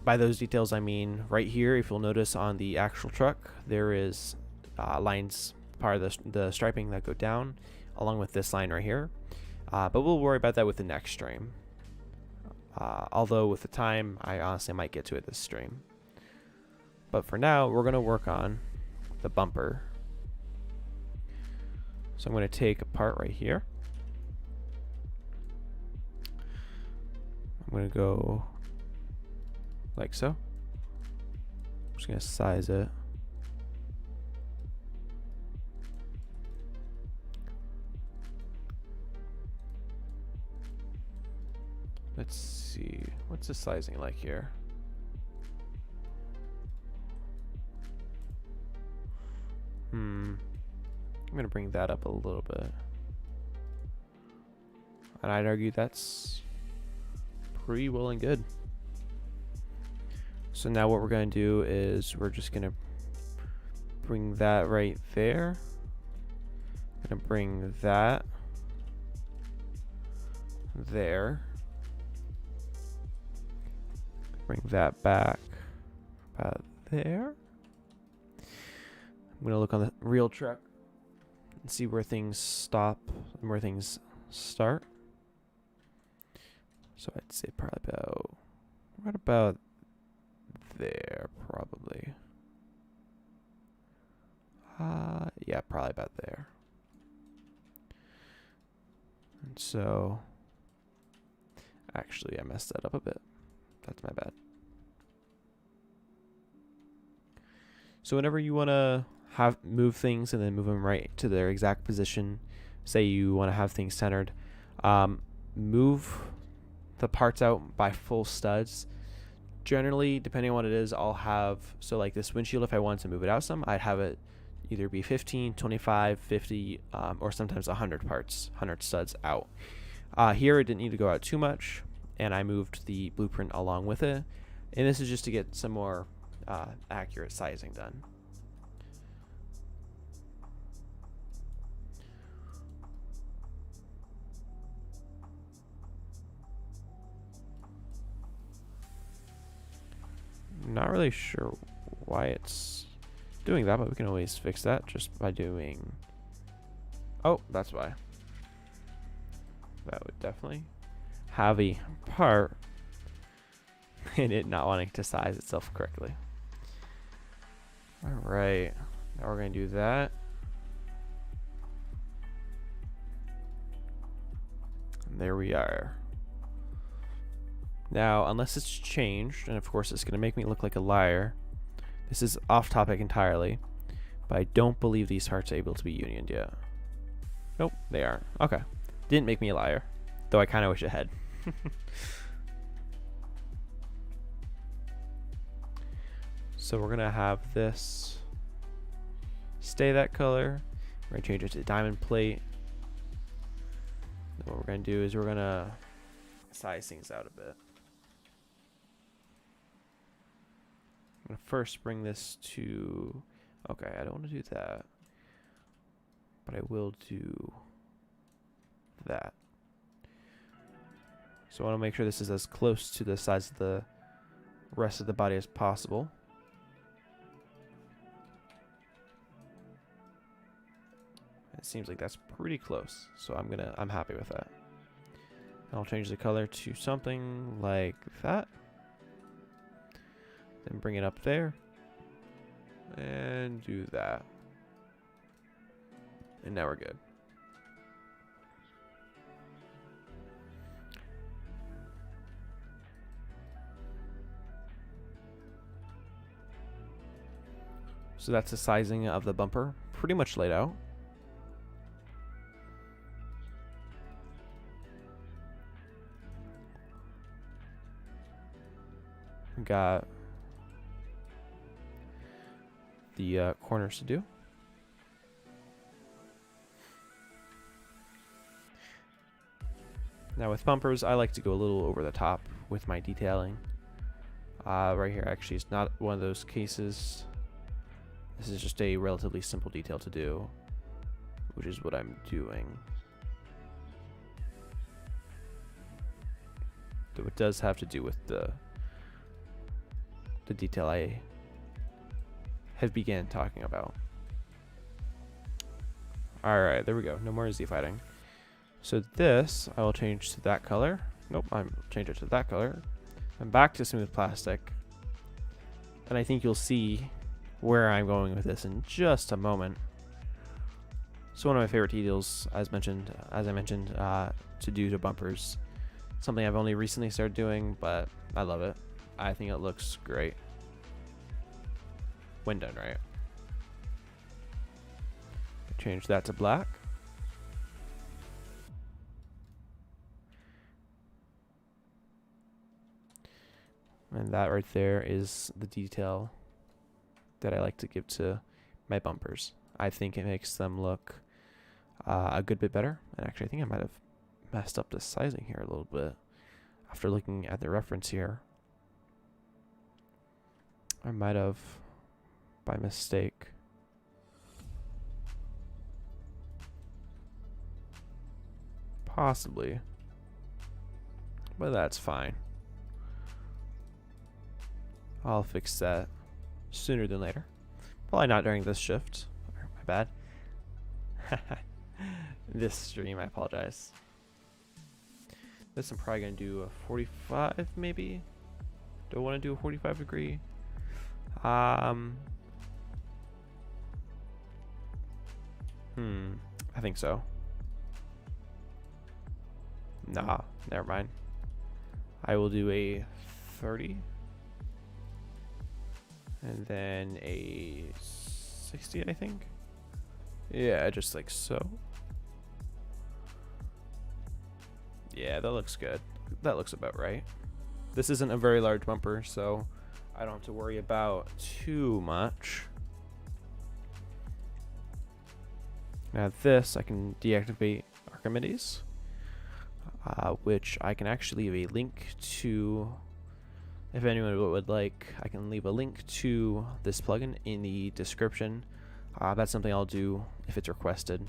by those details, I mean right here, if you'll notice on the actual truck, there is lines, part of the striping that go down, along with this line right here. But we'll worry about that with the next stream. Although with the time, I honestly might get to it this stream. But for now, we're going to work on the bumper. So I'm going to take a part right here. I'm going to go like so. I'm just going to size it. Let's see. What's the sizing like here? I'm going to bring that up a little bit. And I'd argue that's pretty well and good. So now what we're going to do is we're just going to bring that right there. I'm going to bring that there. Bring that back about there. I'm going to look on the real truck and see where things stop and where things start. So I'd say probably about, right about there, probably. Yeah, probably about there. And so, actually, I messed that up a bit. That's my bad. So whenever you want to move things and then move them right to their exact position, say you want to have things centered, move the parts out by full studs. Generally, depending on what it is, I'll have, so like this windshield, if I wanted to move it out some, I'd have it either be 15, 25, 50, or sometimes 100 parts, 100 studs out. Here, it didn't need to go out too much, and I moved the blueprint along with it. And this is just to get some more accurate sizing done. Not really sure why it's doing that, but we can always fix that just by doing... Oh, that's why. That would definitely have a part and it not wanting to size itself correctly. Alright, now we're going to do that. And there we are. Now, unless it's changed, and of course it's going to make me look like a liar, this is off topic entirely, but I don't believe these parts are able to be unioned yet. Nope, they aren't. Okay. Didn't make me a liar, though I kind of wish it had. So we're going to have this stay that color. We're going to change it to diamond plate. Then what we're going to do is we're going to size things out a bit. I'm going to first bring this to... Okay, I don't want to do that. But I will do that. So I want to make sure this is as close to the size of the rest of the body as possible. It seems like that's pretty close, so I'm happy with that. I'll change the color to something like that. Then bring it up there. And do that. And now we're good. So that's the sizing of the bumper, pretty much laid out. Got the corners to do. Now with bumpers, I like to go a little over the top with my detailing. Right here, actually, it's not one of those cases. This is just a relatively simple detail to do, which is what I'm doing. Though it does have to do with the detail I have began talking about. Alright, there we go. No more Z fighting. So this, I will change to that color. Nope, I'm change it to that color. I'm back to smooth plastic. And I think you'll see where I'm going with this in just a moment. So one of my favorite details, as I mentioned, to do to bumpers. Something I've only recently started doing, but I love it. I think it looks great when done right. Change that to black. And that right there is the detail that I like to give to my bumpers. I think it makes them look a good bit better. And actually, I think I might have messed up the sizing here a little bit after looking at the reference here. I might have, by mistake, possibly, but that's fine. I'll fix that sooner than later. Probably not during this shift. My bad. This stream, I apologize. This I'm probably going to do a 45 maybe. Do I want to do a 45 degree? I think so. Nah, never mind. I will do a 30. And then a 60, I think. Yeah, just like so. Yeah, that looks good. That looks about right. This isn't a very large bumper, so I don't have to worry about too much. Now this, I can deactivate Archimedes, which I can actually leave a link to. If anyone would like, I can leave a link to this plugin in the description. That's something I'll do if it's requested.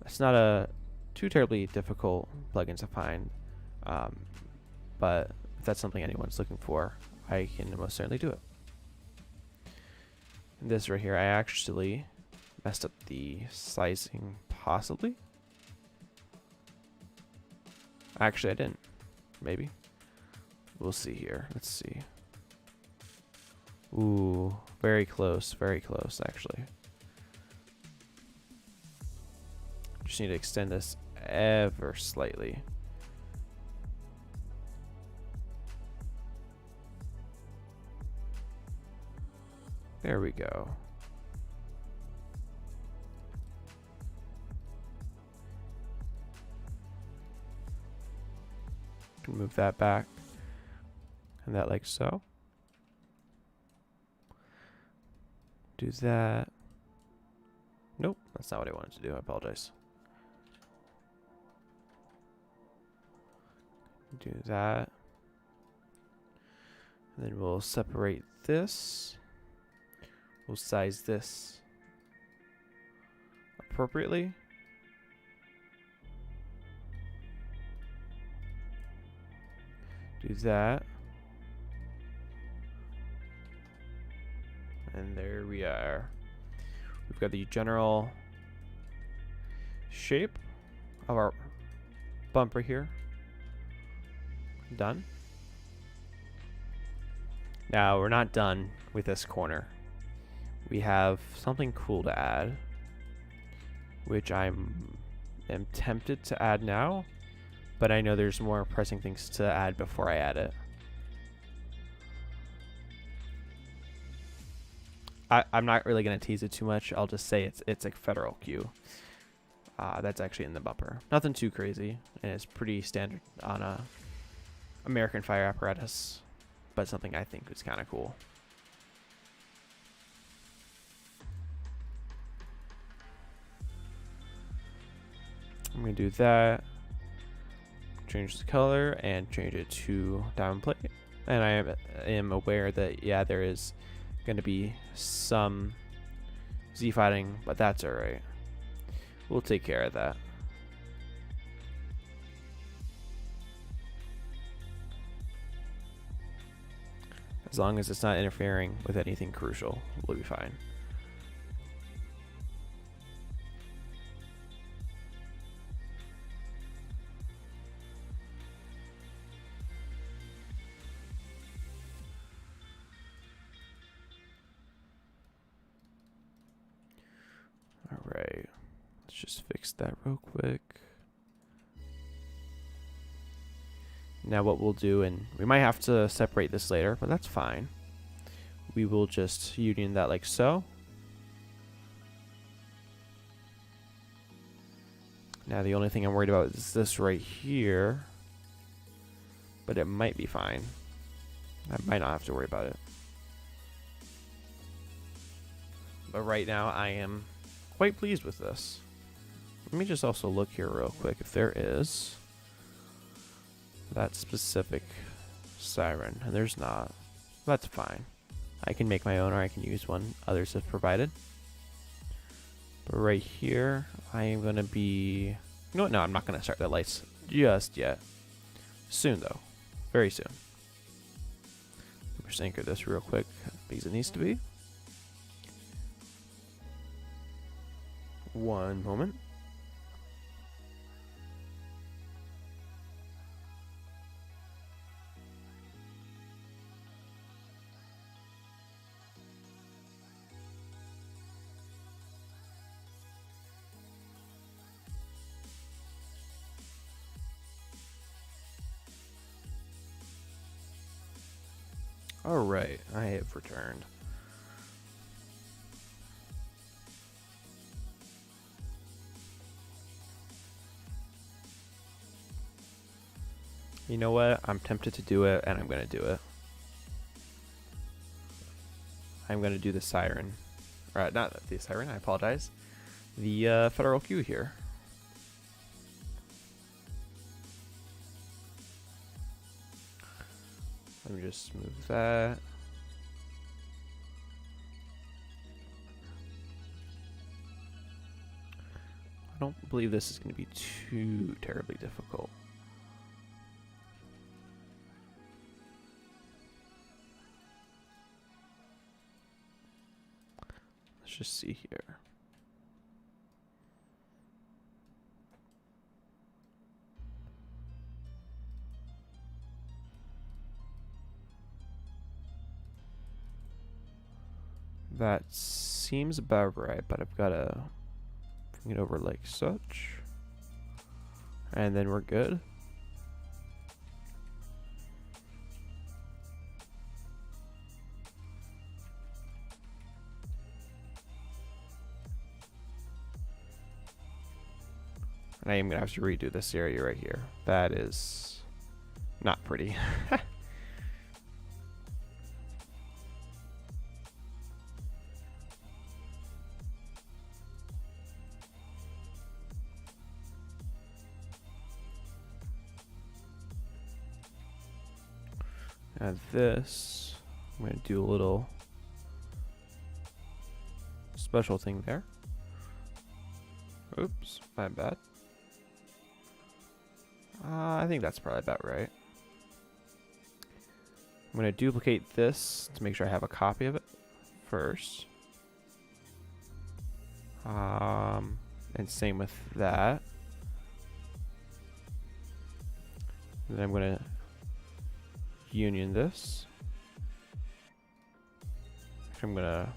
It's not a too terribly difficult plugin to find, but if that's something anyone's looking for, I can most certainly do it. This right here, I actually messed up the sizing, possibly. Actually, I didn't. Maybe. We'll see here. Let's see. Ooh, very close, actually. Just need to extend this ever slightly. There we go. Can move that back. And that like so. Do that. Nope, that's not what I wanted to do. I apologize. Do that. And then we'll separate this. We'll size this appropriately. Do that. And there we are. We've got the general shape of our bumper here. Done. Now we're not done with this corner. We have something cool to add, which I am tempted to add now, but I know there's more pressing things to add before I add it. I'm not really going to tease it too much. I'll just say it's a federal cue. That's actually in the bumper. Nothing too crazy, and it's pretty standard on a American fire apparatus, but something I think is kind of cool. I'm going to do that. Change the color and change it to diamond plate. And I am aware that, yeah, there is going to be some Z fighting, but that's alright. We'll take care of that. As long as it's not interfering with anything crucial, we'll be fine. Alright, let's just fix that real quick. Now what we'll do, and we might have to separate this later, but that's fine. We will just union that like so. Now the only thing I'm worried about is this right here, but it might be fine. I might not have to worry about it. But right now I am quite pleased with this. Let me just also look here real quick if there is that specific siren, and there's not. That's fine. I can make my own, or I can use one others have provided. But right here, I am going to be... You know what? No, I'm not going to start the lights just yet. Soon, though. Very soon. Just anchor this real quick, because it needs to be. One moment. Alright, I have returned. You know what? I'm tempted to do it, and I'm going to do it. I'm going to do the Siren. Not the Siren, I apologize. The Federal Queue here. Let me just move that. I don't believe this is going to be too terribly difficult. Let's just see here. That seems about right, but I've got to bring it over like such. And then we're good. And I am going to have to redo this area right here. That is not pretty. Now this, I'm going to do a little special thing there. Oops, my bad. I think that's probably about right. I'm going to duplicate this to make sure I have a copy of it first. And same with that. And then I'm going to union this. I'm going to,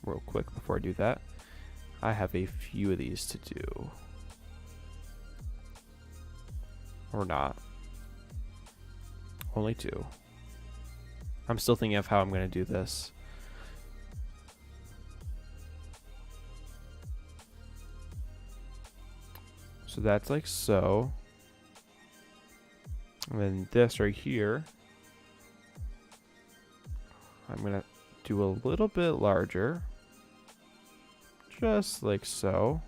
real quick before I do that, I have a few of these to do. Or not. Only two. I'm still thinking of how I'm going to do this. So that's like so. And then this right here, I'm going to do a little bit larger. Just like so.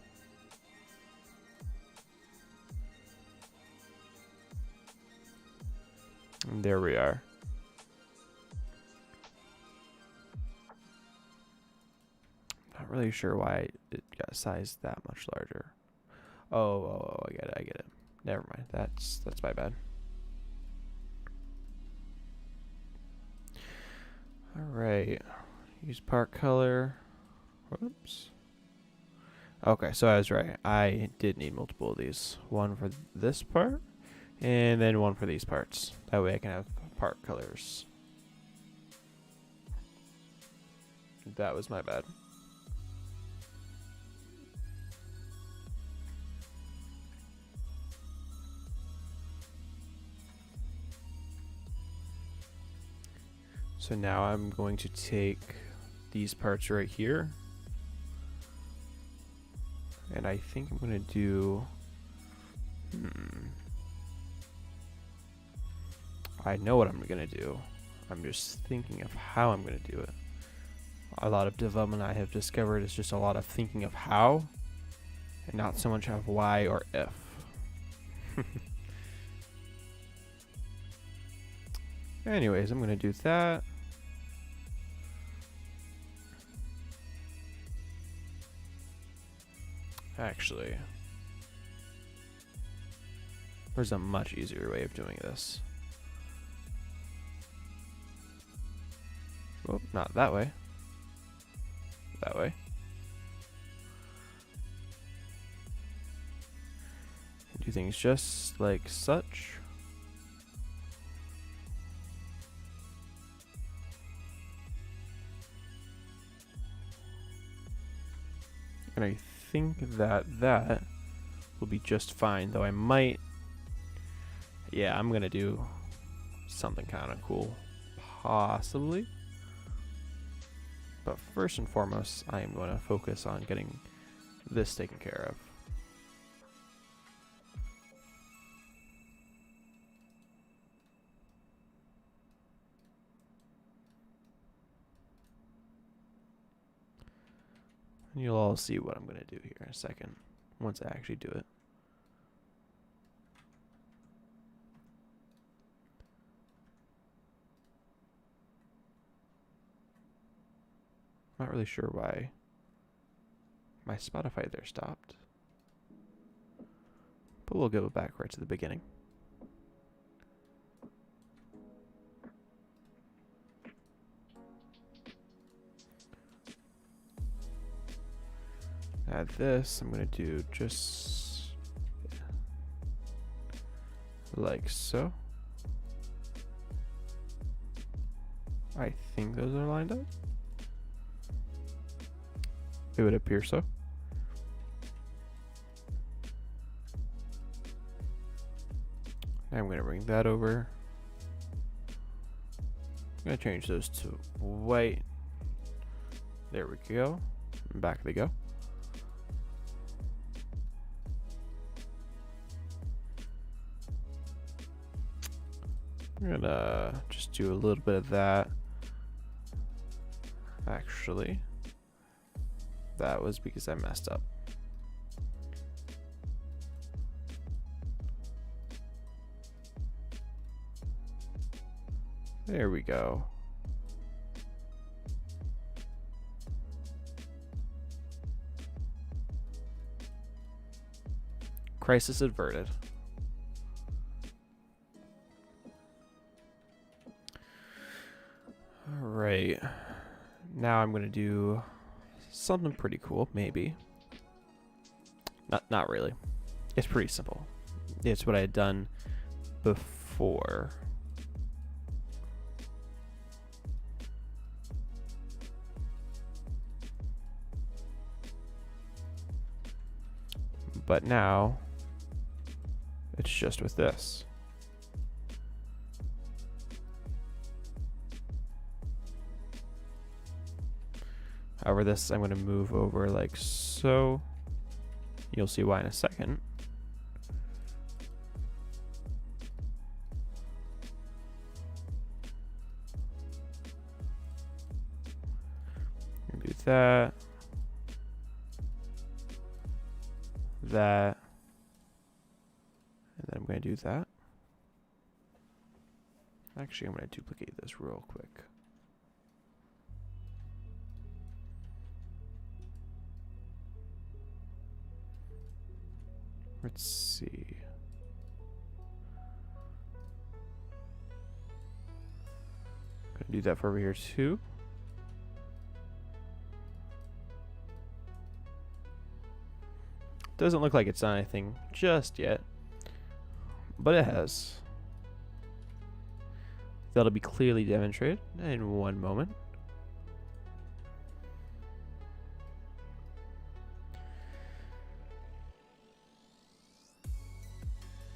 And there we are. Not really sure why it got sized that much larger. Oh, I get it. Never mind. That's my bad. All right. Use part color. Whoops. Okay, so I was right. I did need multiple of these. One for this part, and then one for these parts. That way I can have part colors. That was my bad. So now I'm going to take these parts right here. And I think I'm going to do... I know what I'm going to do. I'm just thinking of how I'm going to do it. A lot of development I have discovered is just a lot of thinking of how, and not so much of why or if. Anyways, I'm going to do that. Actually, there's a much easier way of doing this. Oh, not that way. That way. Do things just like such. And I think that will be just fine, though I might... Yeah, I'm going to do something kind of cool. Possibly. But first and foremost, I am going to focus on getting this taken care of. And you'll all see what I'm going to do here in a second, once I actually do it. Not really sure why my Spotify there stopped, but we'll go back right to the beginning. Add this, I'm going to do just like so. I think those are lined up. It would appear so. I'm going to bring that over. I'm going to change those to white. There we go. Back they go. I'm going to just do a little bit of that. Actually, that was because I messed up. There we go. Crisis averted. All right. Now I'm going to do something pretty cool, maybe. Not really. It's pretty simple. It's what I had done before. But now it's just with this. However, this I'm going to move over like so. You'll see why in a second. Do that. That. And then I'm going to do that. Actually, I'm going to duplicate this real quick. Let's see. Gonna do that for over here too. Doesn't look like it's done anything just yet, but it has. That'll be clearly demonstrated in one moment.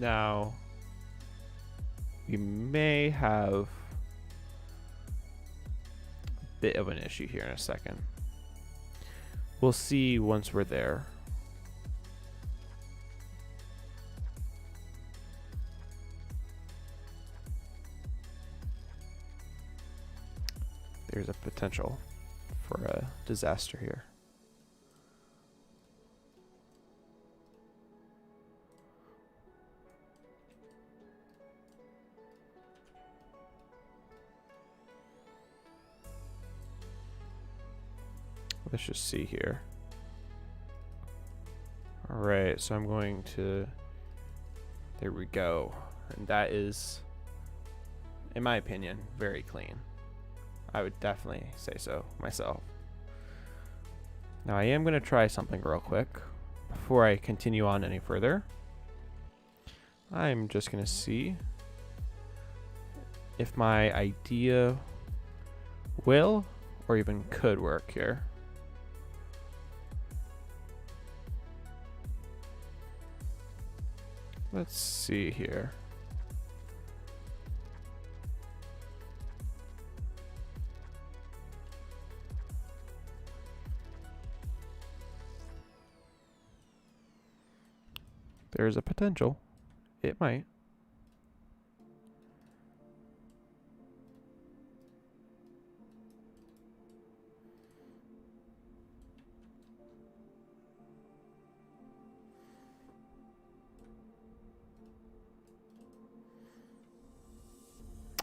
Now, we may have a bit of an issue here in a second. We'll see once we're there. There's a potential for a disaster here. Let's just see here. All right, so I'm going to, there we go. And that is, in my opinion, very clean. I would definitely say so myself. Now I am going to try something real quick before I continue on any further. I'm just going to see if my idea will or even could work here. Let's see here. There's a potential. It might.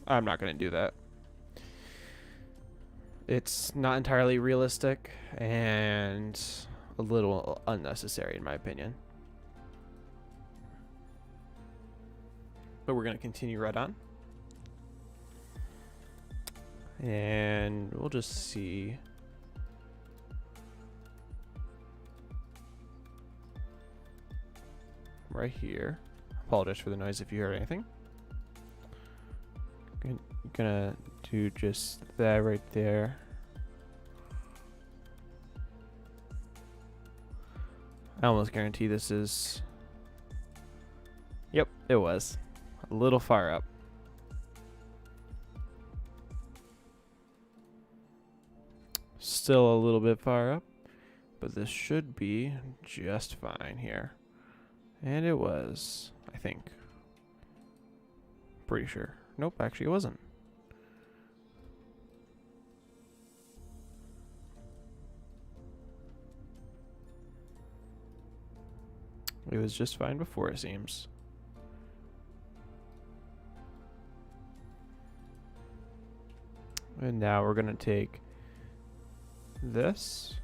I'm not going to do that. It's not entirely realistic and a little unnecessary in my opinion. But we're going to continue right on. And we'll just see. Right here. Apologize for the noise if you heard anything. Gonna do just that right there. I almost guarantee this is... Yep, it was. A little far up. Still a little bit far up, but this should be just fine here. And it was, I think. Pretty sure. Nope, actually it wasn't. It was just fine before, it seems. And now we're going to take this.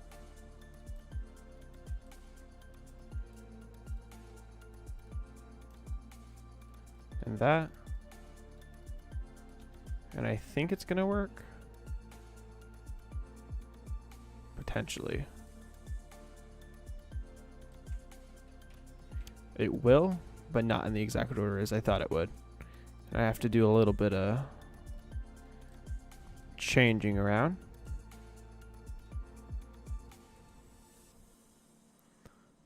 And that. And I think it's going to work. Potentially. It will, but not in the exact order as I thought it would. And I have to do a little bit of changing around.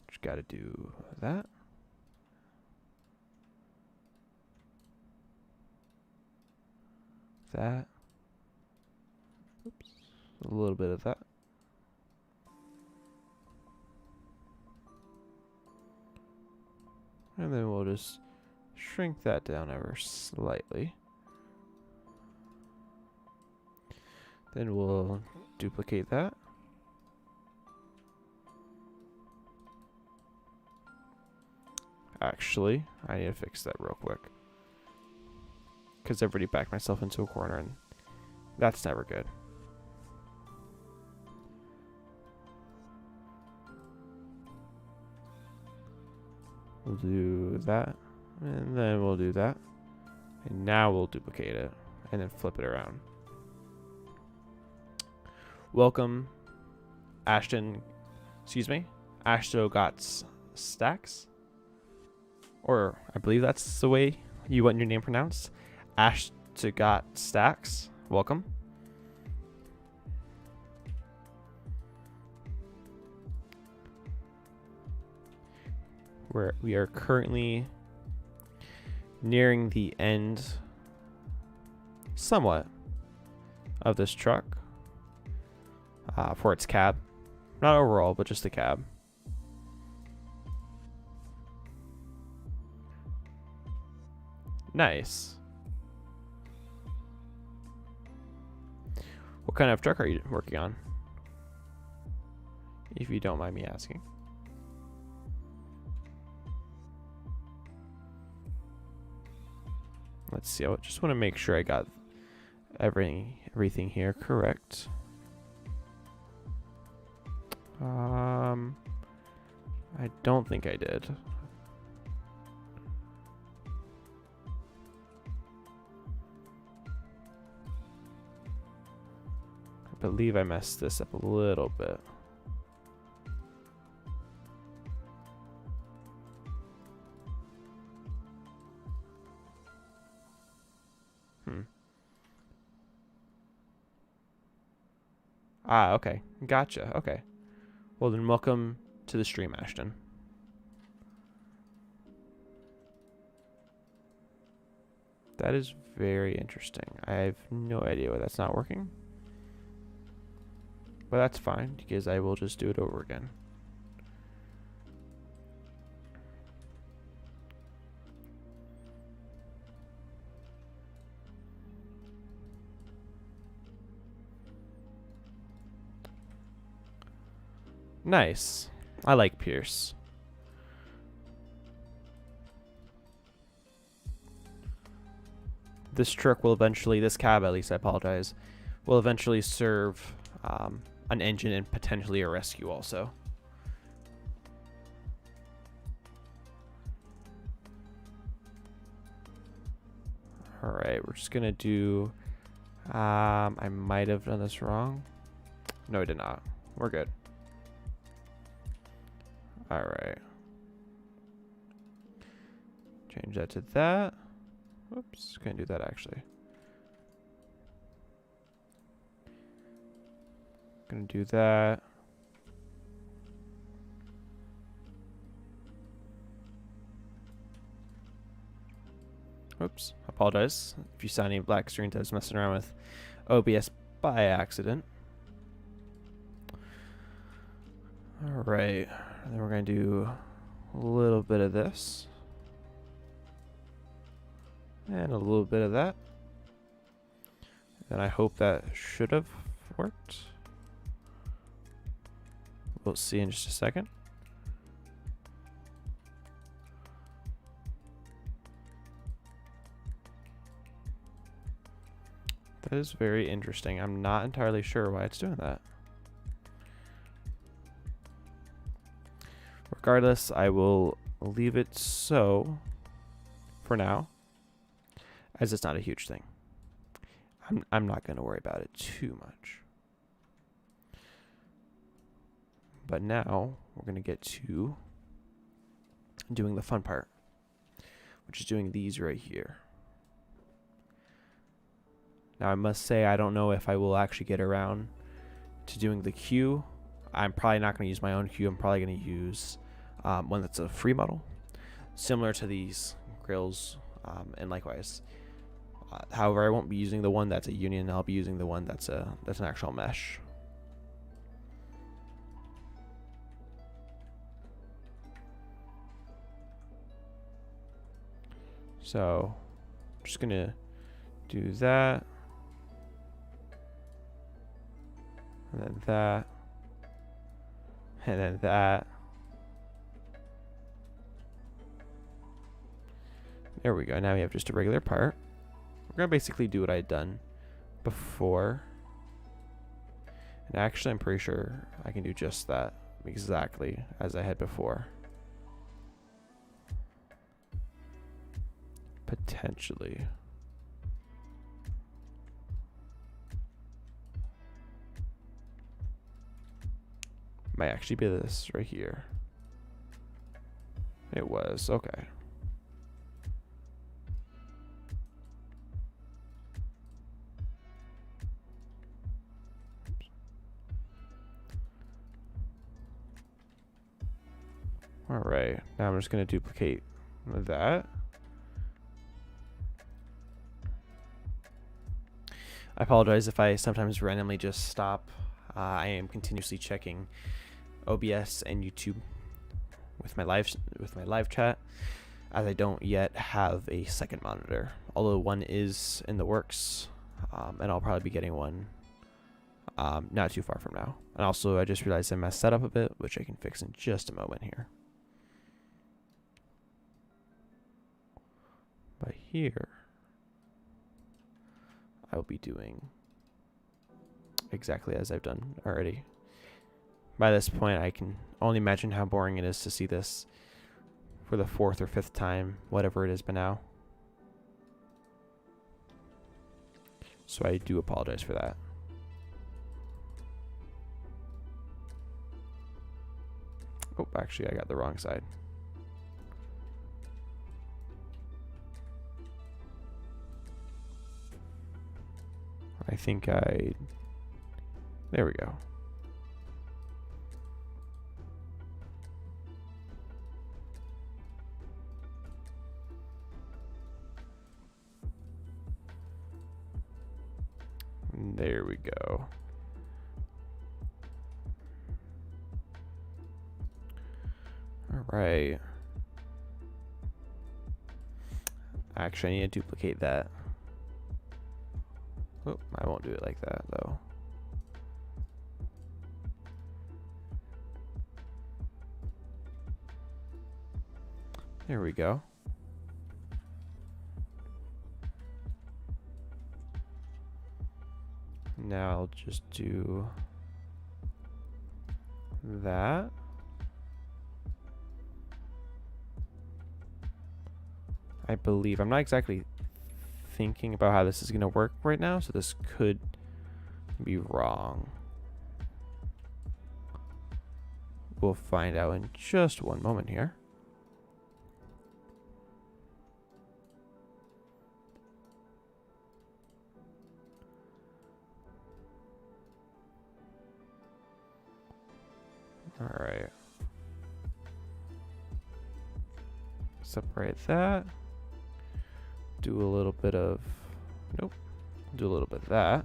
Just got to do that. That. Oops. A little bit of that. And then we'll just shrink that down ever slightly. Then we'll duplicate that. Actually, I need to fix that real quick. Because I've already backed myself into a corner and that's never good. We'll do that, and then we'll do that. And now we'll duplicate it, and then flip it around. Welcome, Ashton, Ashtogot's Stacks. Or, I believe that's the way you want your name pronounced. Ashtogot Stacks. Welcome. We are currently nearing the end, somewhat, of this truck for its cab. Not overall, but just the cab. Nice. What kind of truck are you working on? If you don't mind me asking. Let's see. I just want to make sure I got everything here correct. I don't think I did. I believe I messed this up a little bit. Ah, okay. Gotcha. Okay. Well, then welcome to the stream, Ashton. That is very interesting. I have no idea why that's not working. But that's fine, because I will just do it over again. Nice. I like Pierce. This truck will eventually, this cab at least, I apologize, will eventually serve an engine and potentially a rescue also. Alright, we're just gonna do, I might have done this wrong. No, I did not. We're good. Alright. Change that to that. Oops, can't do that actually. Gonna do that. Oops, apologize if you saw any black screens. I was messing around with OBS by accident. Alright, and then we're gonna do a little bit of this. And a little bit of that. And I hope that should have worked. We'll see in just a second. That is very interesting. I'm not entirely sure why it's doing that. Regardless, I will leave it so for now, as it's not a huge thing. I'm not going to worry about it too much. But now we're going to get to doing the fun part, which is doing these right here. Now I must say I don't know if I will actually get around to doing the queue. I'm probably not going to use my own queue. I'm probably going to use one that's a free model, similar to these grills, and likewise. However, I won't be using the one that's a union. I'll be using the one that's an actual mesh. So, I'm just gonna do that, and then that, and then that. There we go. Now we have just a regular part. We're gonna basically do what I had done before. And actually, I'm pretty sure I can do just that exactly as I had before. Potentially. Might actually be this right here. It was. Okay. Alright, now I'm just going to duplicate that. I apologize if I sometimes randomly just stop. I am continuously checking OBS and YouTube with my live chat, as I don't yet have a second monitor, although one is in the works, and I'll probably be getting one not too far from now. And also, I just realized I messed that up a bit, which I can fix in just a moment here. But here, I'll be doing exactly as I've done already. By this point, I can only imagine how boring it is to see this for the 4th or 5th time, whatever it is by now. So I do apologize for that. Oh, actually, I got the wrong side. I think there we go. There we go. All right. Actually, I need to duplicate that. Oh, I won't do it like that, though. There we go. Now I'll just do that. I believe. I'm not exactly thinking about how this is going to work right now, so this could be wrong. We'll find out in just one moment here. All right. Separate that. Do a little bit of, nope. Do a little bit of that.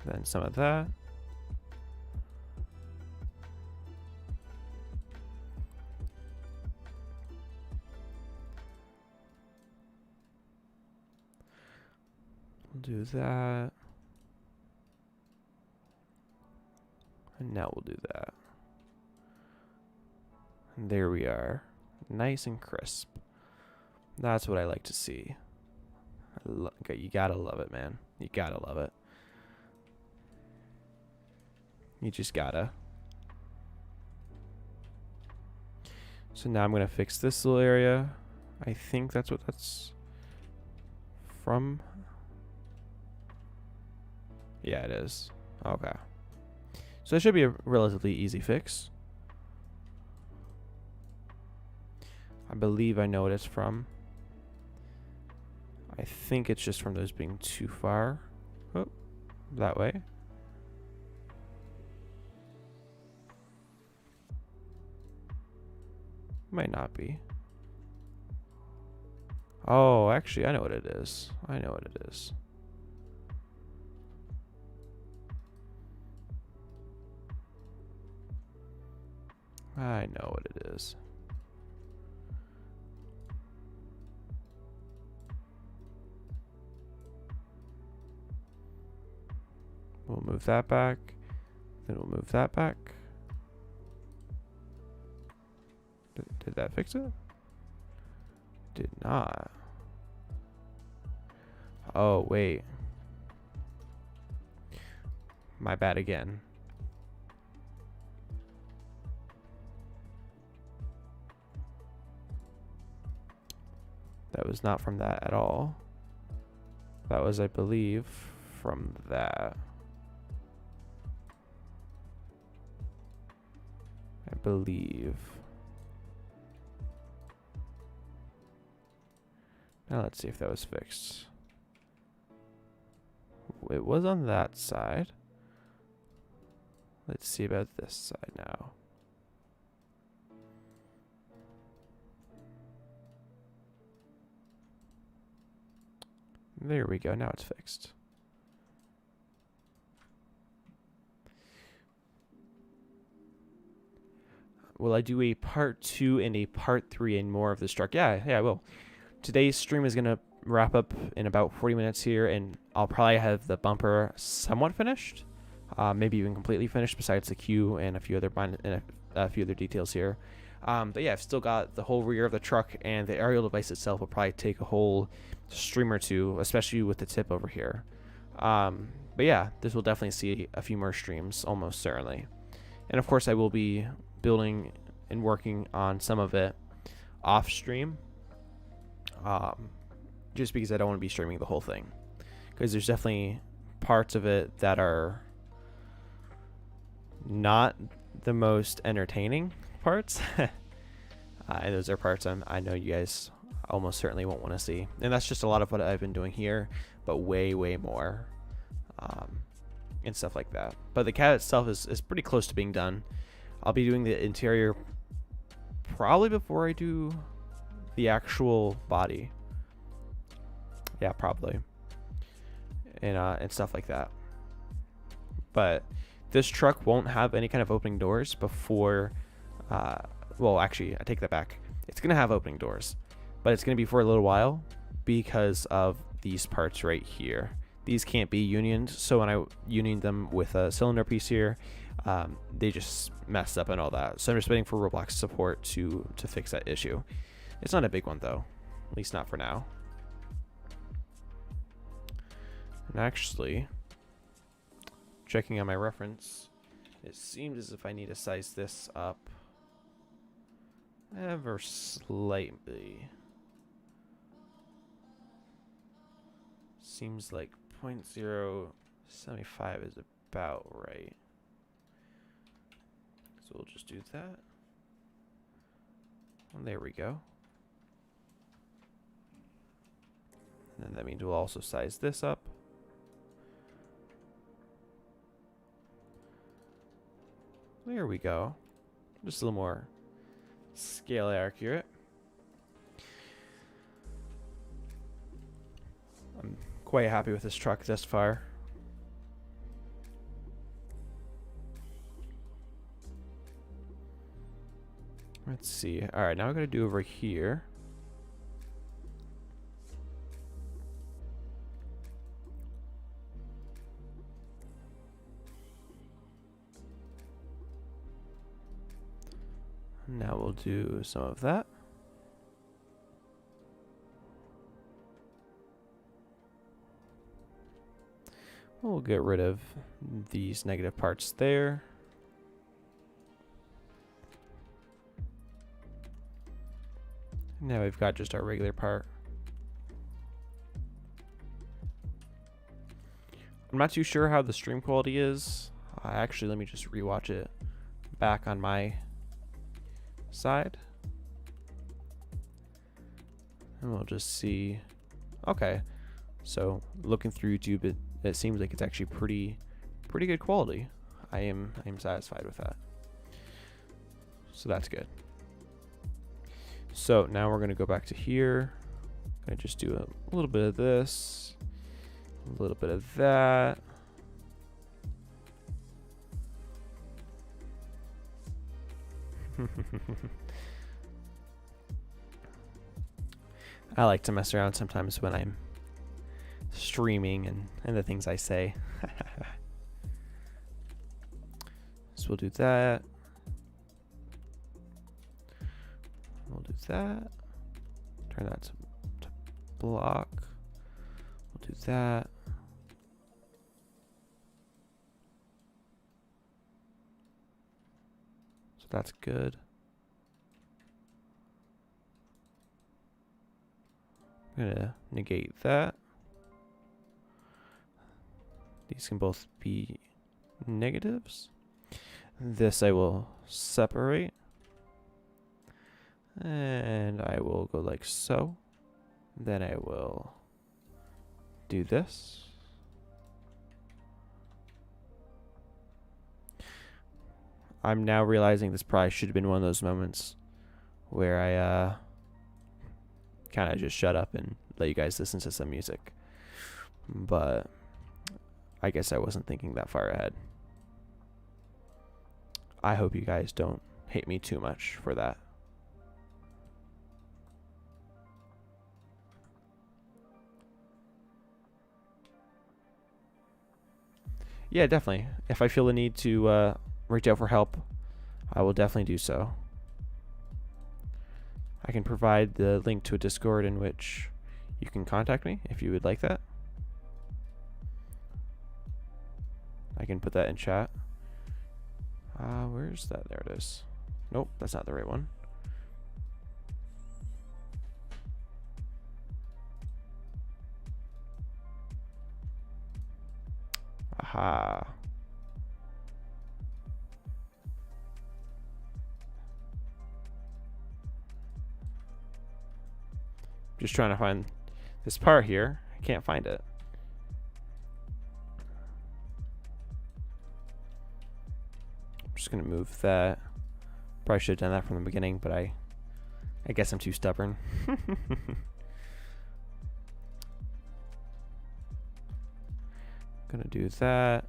Then some of that. We'll do that. And now we'll do that. And there we are. Nice and crisp. That's what I like to see. You gotta love it, man. You gotta love it. You just gotta. So now I'm gonna fix this little area. I think that's what that's from. Yeah, it is. Okay. So it should be a relatively easy fix. I believe I know what it's from. I think it's just from those being too far. Oh, that way. Might not be. Oh, actually, I know what it is. I know what it is. I know what it is. We'll move that back. Then we'll move that back. Did that fix it? Did not. Oh, wait. My bad again. That was not from that at all. That was, I believe, from that. I believe. Now let's see if that was fixed. It was on that side. Let's see about this side now. There we go. Now it's fixed. Will I do a part 2 and a part 3 and more of this truck? Yeah, I will. Today's stream is going to wrap up in about 40 minutes here, and I'll probably have the bumper somewhat finished. Maybe even completely finished besides the queue and a few other details here. But yeah, I've still got the whole rear of the truck, and the aerial device itself will probably take a whole stream or two, especially with the tip over here. But yeah, this will definitely see a few more streams, almost certainly. And of course, I will be building and working on some of it off stream, just because I don't want to be streaming the whole thing, because there's definitely parts of it that are not the most entertaining parts. And those are parts I know you guys almost certainly won't want to see, and that's just a lot of what I've been doing here, but way more, and stuff like that. But the cat itself is pretty close to being done. I'll be doing the interior probably before I do the actual body. Yeah, probably, and stuff like that. But this truck won't have any kind of opening doors before. Well, actually, I take that back. It's gonna have opening doors, but it's gonna be for a little while because of these parts right here. these can't be unioned. So when I unioned them with a cylinder piece here, they just messed up and all that. So I'm just waiting for Roblox support to fix that issue. It's not a big one though, at least not for now. And actually, checking on my reference, it seems as if I need to size this up ever slightly. Seems like 0.075 is about right. So we'll just do that. And there we go. And then that means we'll also size this up. There we go. Just a little more scale accurate. I'm quite happy with this truck thus far. Let's see. Alright, now I'm going to do over here. Now we'll do some of that. We'll get rid of these negative parts there. Now we've got just our regular part. I'm not too sure how the stream quality is. Actually, let me just rewatch it back on my side. And we'll just see. Okay. So looking through YouTube, it seems like it's actually pretty good quality. I am satisfied with that. So that's good. So now we're going to go back to here. I'm going to just do a little bit of this, a little bit of that. I like to mess around sometimes when I'm streaming and the things I say. So we'll do that. We'll do that. Turn that to block. We'll do that. So that's good. I'm gonna negate that. These can both be negatives. This I will separate. And I will go like so. Then I will do this. I'm now realizing this probably should have been one of those moments where I kind of just shut up and let you guys listen to some music. But I guess I wasn't thinking that far ahead. I hope you guys don't hate me too much for that. Yeah, definitely. If I feel the need to reach out for help, I will definitely do so. I can provide the link to a Discord in which you can contact me if you would like that. I can put that in chat. Where's that? There it is. Nope, that's not the right one. Aha. Just trying to find this part here. I can't find it. I'm just gonna move that. Probably should have done that from the beginning, but I guess I'm too stubborn. Gonna do that.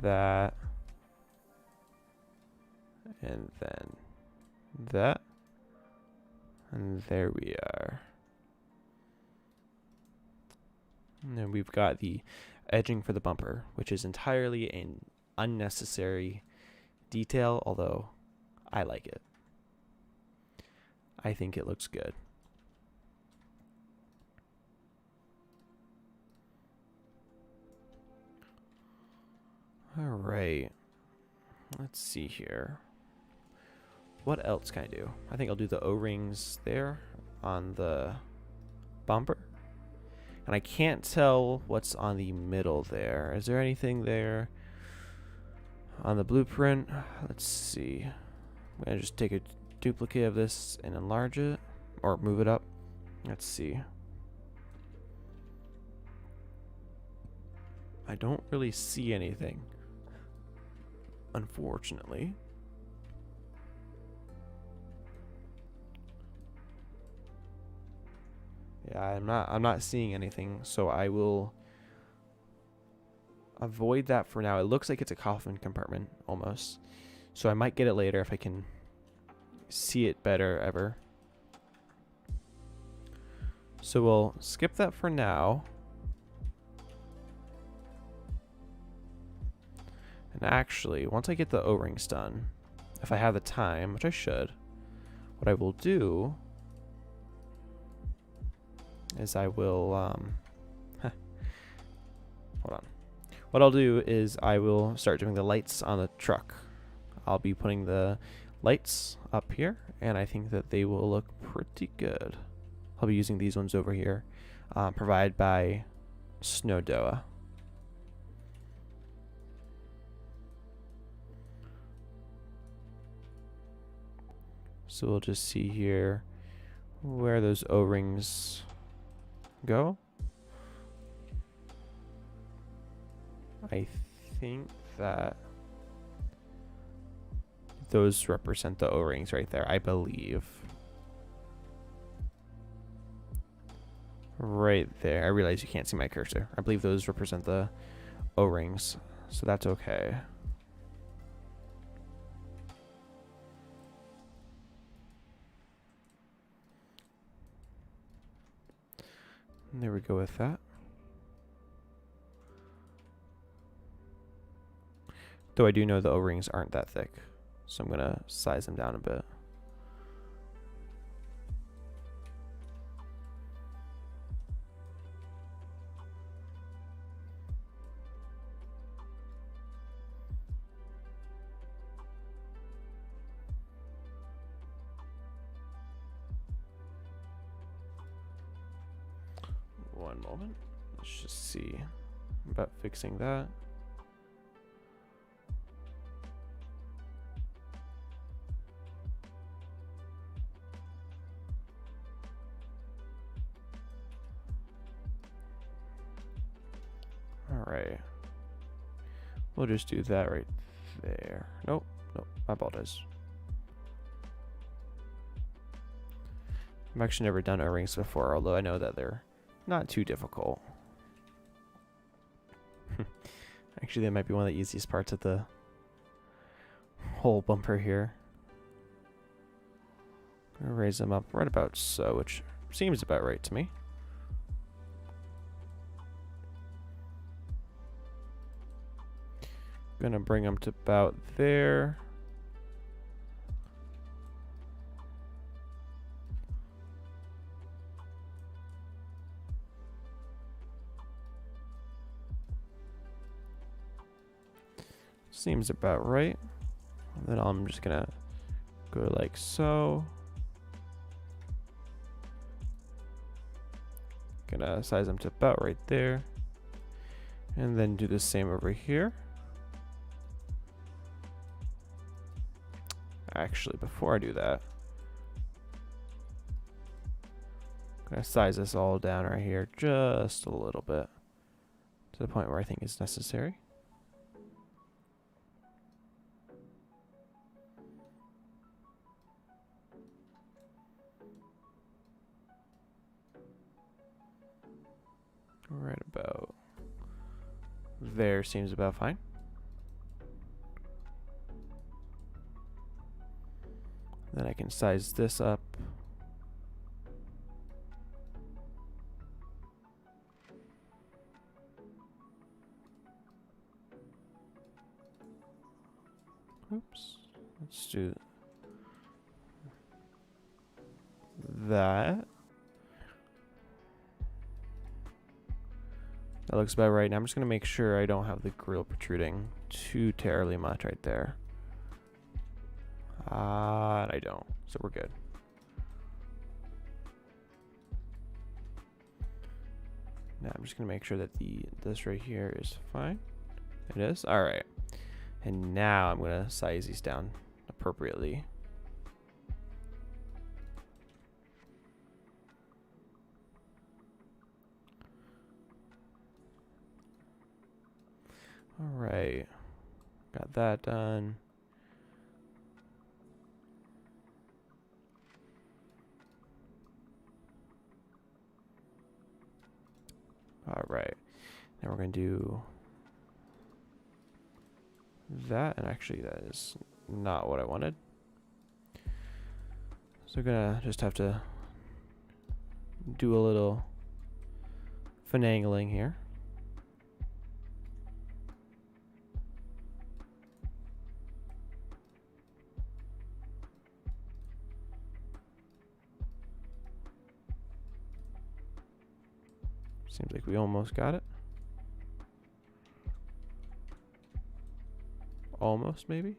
That. And then that. And there we are. And then we've got the edging for the bumper, which is entirely an unnecessary detail, although I like it. I think it looks good. All right. Let's see here. What else can I do? I think I'll do the O-rings there on the bumper. And I can't tell what's on the middle there. Is there anything there on the blueprint? Let's see. I'm going to just take a duplicate of this and enlarge it. Or move it up. Let's see. I don't really see anything, unfortunately. Yeah, I'm not seeing anything, so I will avoid that for now. It looks like it's a coffin compartment almost. So I might get it later if I can see it better ever. So we'll skip that for now. And actually, once I get the O-rings done, if I have the time, which I should, what I will do is I will, hold on. What I'll do is I will start doing the lights on the truck. I'll be putting the lights up here, and I think that they will look pretty good. I'll be using these ones over here, provided by Snowdoa. So we'll just see here where those O-rings go. I think that those represent the O-rings right there, I believe. Right there. I realize you can't see my cursor. I believe those represent the O-rings, so that's okay. And there we go with that. Though I do know the O-rings aren't that thick, so I'm going to size them down a bit. One moment. Let's just see about fixing that. Alright. We'll just do that right there. Nope. Nope. I apologize. I've actually never done O-rings before, although I know that they're not too difficult. Actually, that might be one of the easiest parts of the whole bumper here. I'm gonna raise them up right about so, which seems about right to me. Gonna bring them to about there. Seems about right. And then I'm just gonna go like so. Gonna size them to about right there. And then do the same over here. Actually, before I do that, I'm gonna size this all down right here just a little bit to the point where I think it's necessary. Right about there seems about fine. Then I can size this up. Oops. Let's do that. That looks about right. Now I'm just going to make sure I don't have the grill protruding too terribly much right there. I don't. So we're good. Now I'm just going to make sure that this right here is fine. It is? Alright. And now I'm going to size these down appropriately. Alright. Got that done. Alright. Now we're going to do that. And actually, that is not what I wanted. So we're going to just have to do a little finagling here. Seems like we almost got it. Almost, maybe?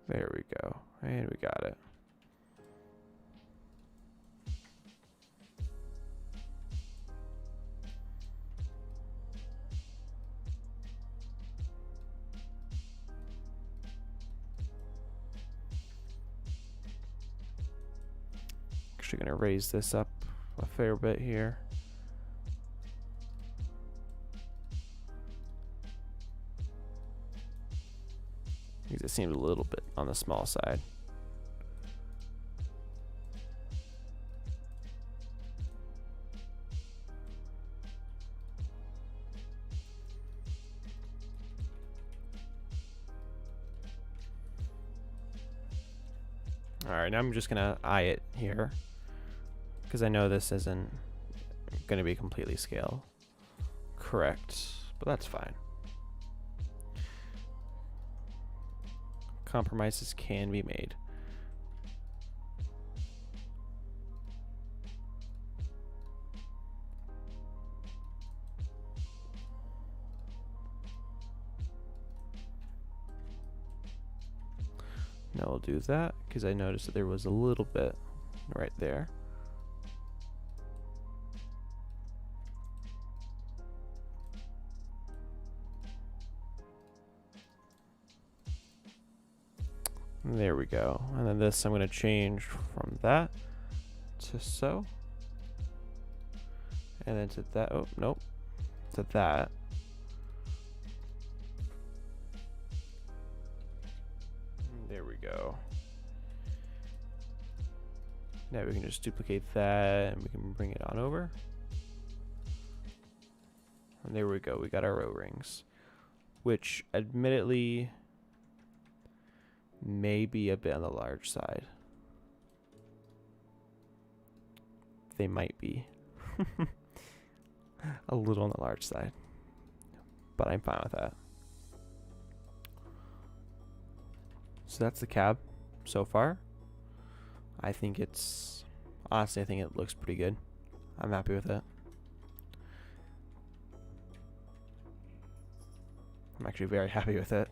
There we go. And we got it. Actually going to raise this up a fair bit here. Because it seems a little bit on the small side. Alright, now I'm just going to eye it here. Because I know this isn't going to be completely scale correct, but that's fine. Compromises can be made. Now we'll do that because I noticed that there was a little bit right there. There we go. And then this I'm going to change from that to so. And then to that. Oh, nope. To that. There we go. Now we can just duplicate that and we can bring it on over. And there we go. We got our O-rings, which admittedly may be a bit on the large side. They might be. A little on the large side. But I'm fine with that. So that's the cab so far. I think it's... Honestly, I think it looks pretty good. I'm happy with it. I'm actually very happy with it.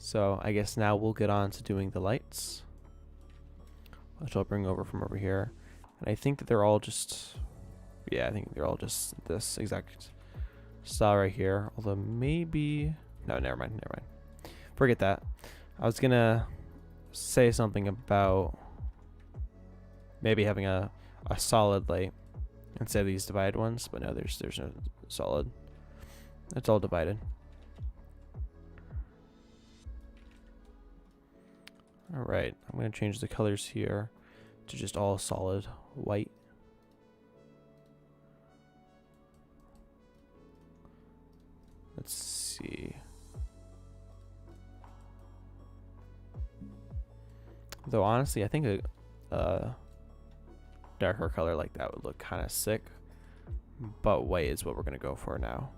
So I guess now we'll get on to doing the lights, which I'll bring over from over here. And I think that they're all just, yeah, I think they're all just this exact style right here. Although maybe, no, never mind. Forget that. I was gonna say something about maybe having a solid light instead of these divided ones, but no, there's no solid. It's all divided. Alright, I'm going to change the colors here to just all solid white. Let's see. Though honestly, I think darker color like that would look kind of sick, but white is what we're going to go for now.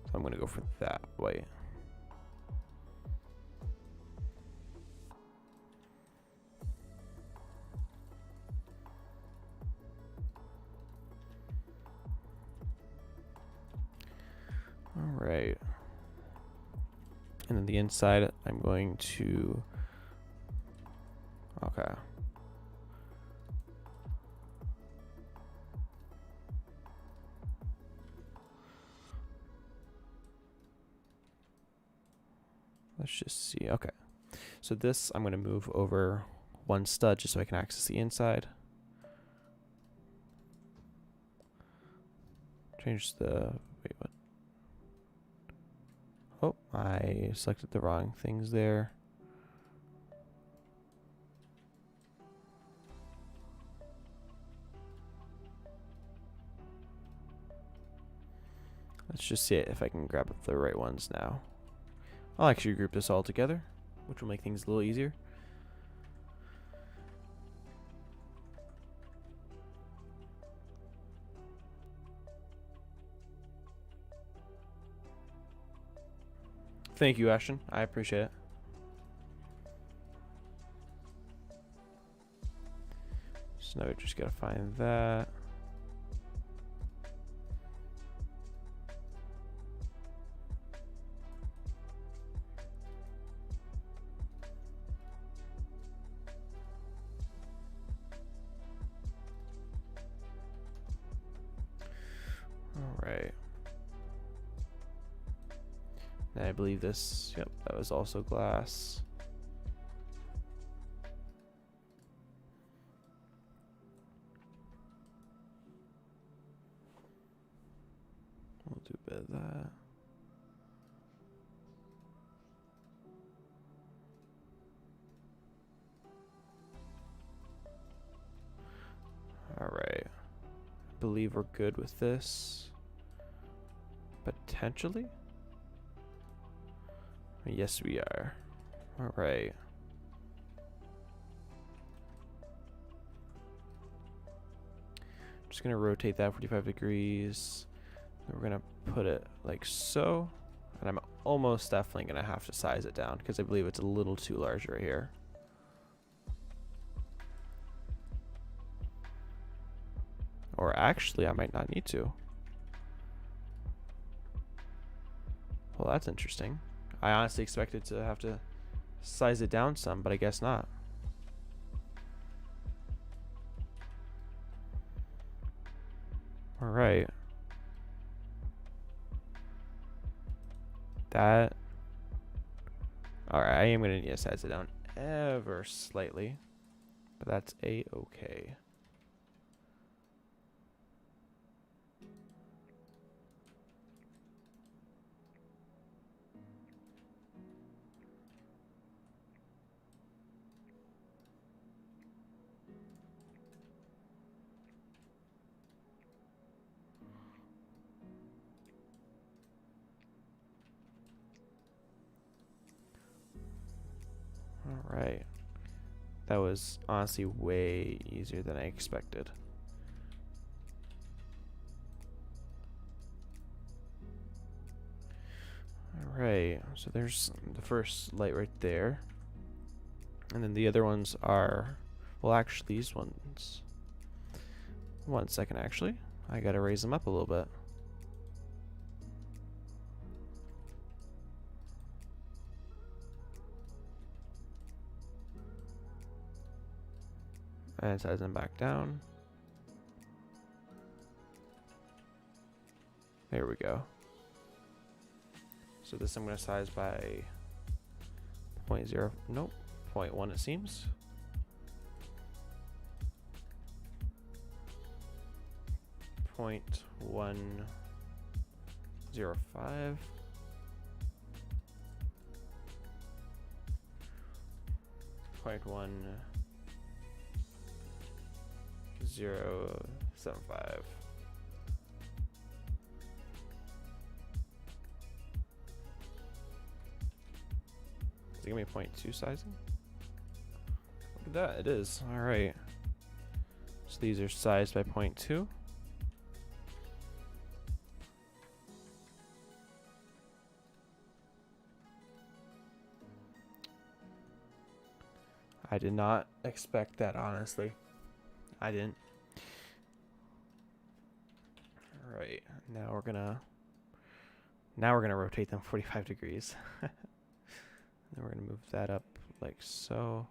So I'm going to go for that white. All right. And then the inside, I'm going to, okay. Let's just see, okay. So this, I'm gonna move over one stud just so I can access the inside. Change the, wait, what? Oh, I selected the wrong things there. Let's just see if I can grab the right ones now. I'll actually group this all together, which will make things a little easier. Thank you, Ashton. I appreciate it. So now we just gotta find that. All right. And I believe this, yep, that was also glass. We'll do a bit of that. All right. I believe we're good with this. Potentially? Yes, we are. All right. Just gonna rotate that 45 degrees. Then we're gonna put it like so. And I'm almost definitely gonna have to size it down because I believe it's a little too large right here. Or actually, I might not need to. Well, that's interesting. I honestly expected to have to size it down some, but I guess not. All right. That. All right, I am gonna need to size it down ever slightly, but that's a-okay. All right. That was honestly way easier than I expected. All right, so there's the first light right there. And then the other ones are, well, actually these ones. One second, actually. I gotta raise them up a little bit. And size them back down. There we go. So this I'm going to size by 0.0, nope, 0.1 it seems. .105. 0.1075. Does it give me 0.2 sizing? That it is. Alright. So these are sized by 0.2. I did not expect that, honestly. I didn't. Alright, now we're gonna rotate them 45 degrees. Then we're gonna move that up like so.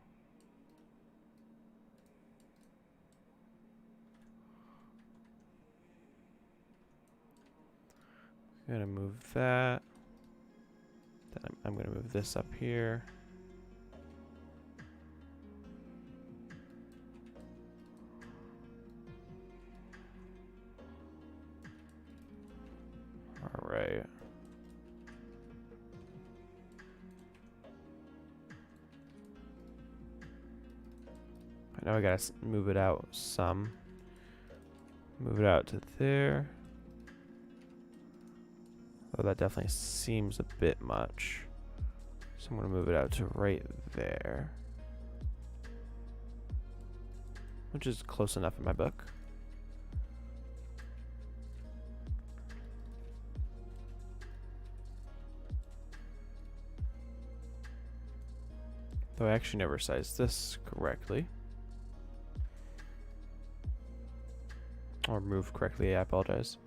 I'm gonna move that. Then I'm gonna move this up here. All right. I know I gotta move it out some. Move it out to there. Oh, that definitely seems a bit much. So I'm gonna move it out to right there. Which is close enough in my book. Though I actually never sized this correctly. Or moved correctly, I apologize.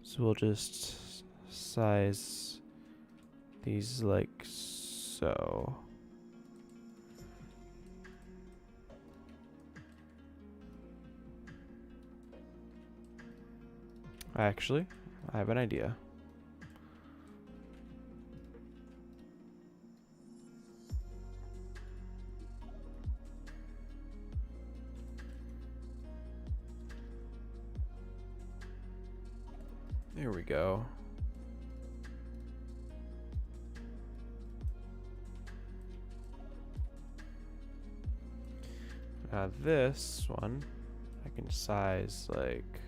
So we'll just size these like so. Actually, I have an idea. There we go. Now this one, I can size like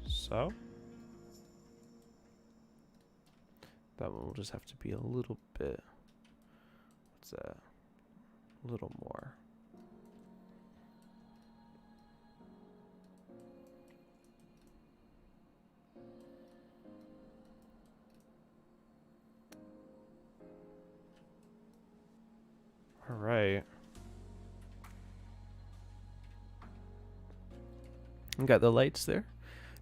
so. That one will just have to be a little bit, what's that? A little more. All right. We got the lights there.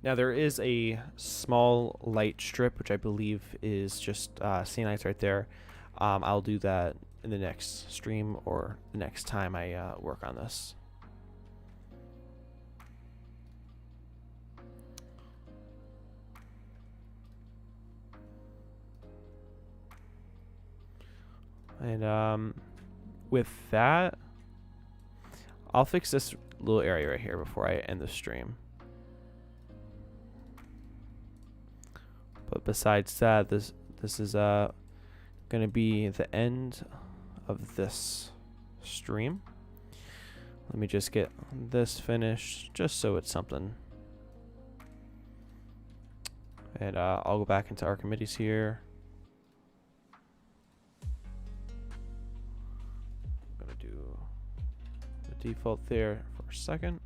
Now there is a small light strip, which I believe is just scene lights right there. I'll do that in the next stream or the next time I work on this. And with that, I'll fix this little area right here before I end the stream. But besides that, this is gonna be the end of this stream. Let me just get this finished, just so it's something. And I'll go back into Archimedes here. I'm gonna do the default there for a second.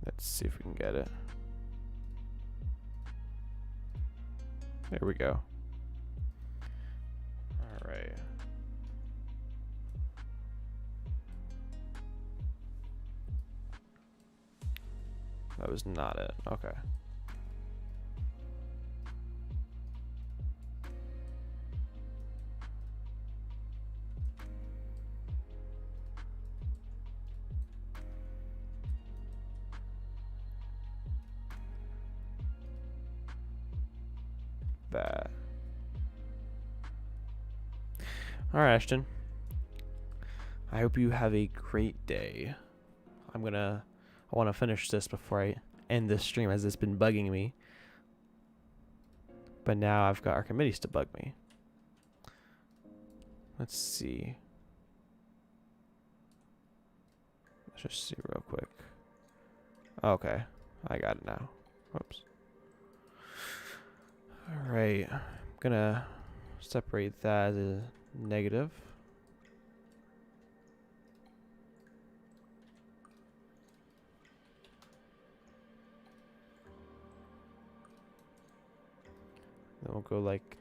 Let's see if we can get it. There we go. All right. That was not it. Okay. That. All right, Ashton. I hope you have a great day. I want to finish this before I end this stream, as it's been bugging me. But now I've got Archimedes to bug me. Let's see. Let's just see real quick. Okay, I got it now. Whoops. Alright, I'm gonna separate that as a negative. Then we'll go like,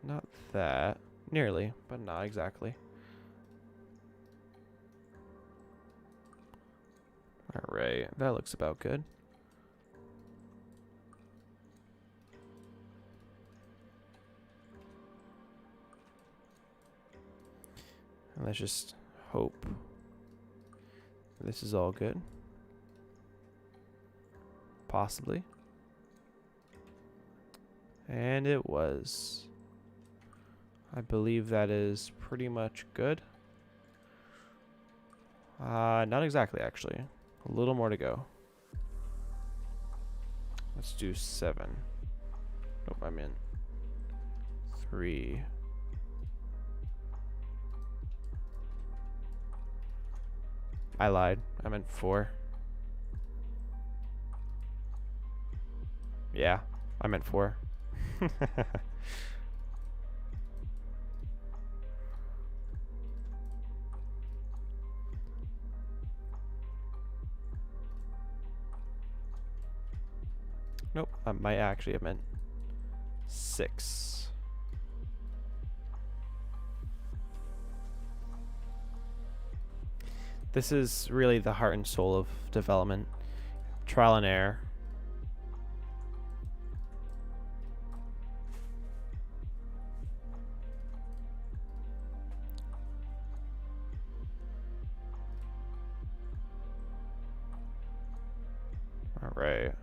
not that, nearly, but not exactly. Alright, that looks about good. And let's just hope this is all good. Possibly. And it was. I believe that is pretty much good. Not exactly, actually. A little more to go. Let's do 7. Nope, I meant 3. I lied. I meant 4. Yeah, I meant 4. Nope, I might actually have meant 6. This is really the heart and soul of development. Trial and error. All right.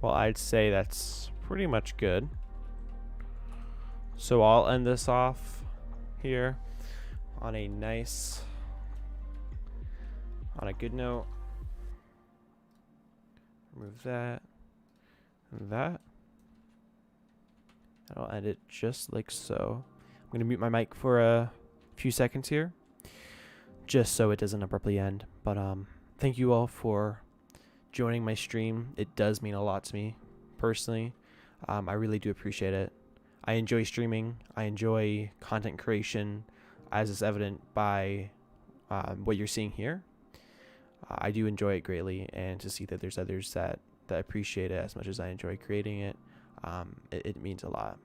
Well, I'd say that's pretty much good. So I'll end this off here on a good note. Remove that and that. And I'll end it just like so. I'm going to mute my mic for a few seconds here, just so it doesn't abruptly end. But thank you all for joining my stream. It does mean a lot to me personally. I really do appreciate it. I enjoy streaming. I enjoy content creation, as is evident by what you're seeing here. I do enjoy it greatly, and to see that there's others that appreciate it as much as I enjoy creating it, it means a lot.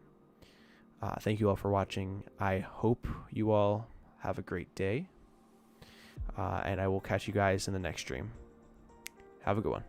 Thank you all for watching. I hope you all have a great day, and I will catch you guys in the next stream. Have a good one.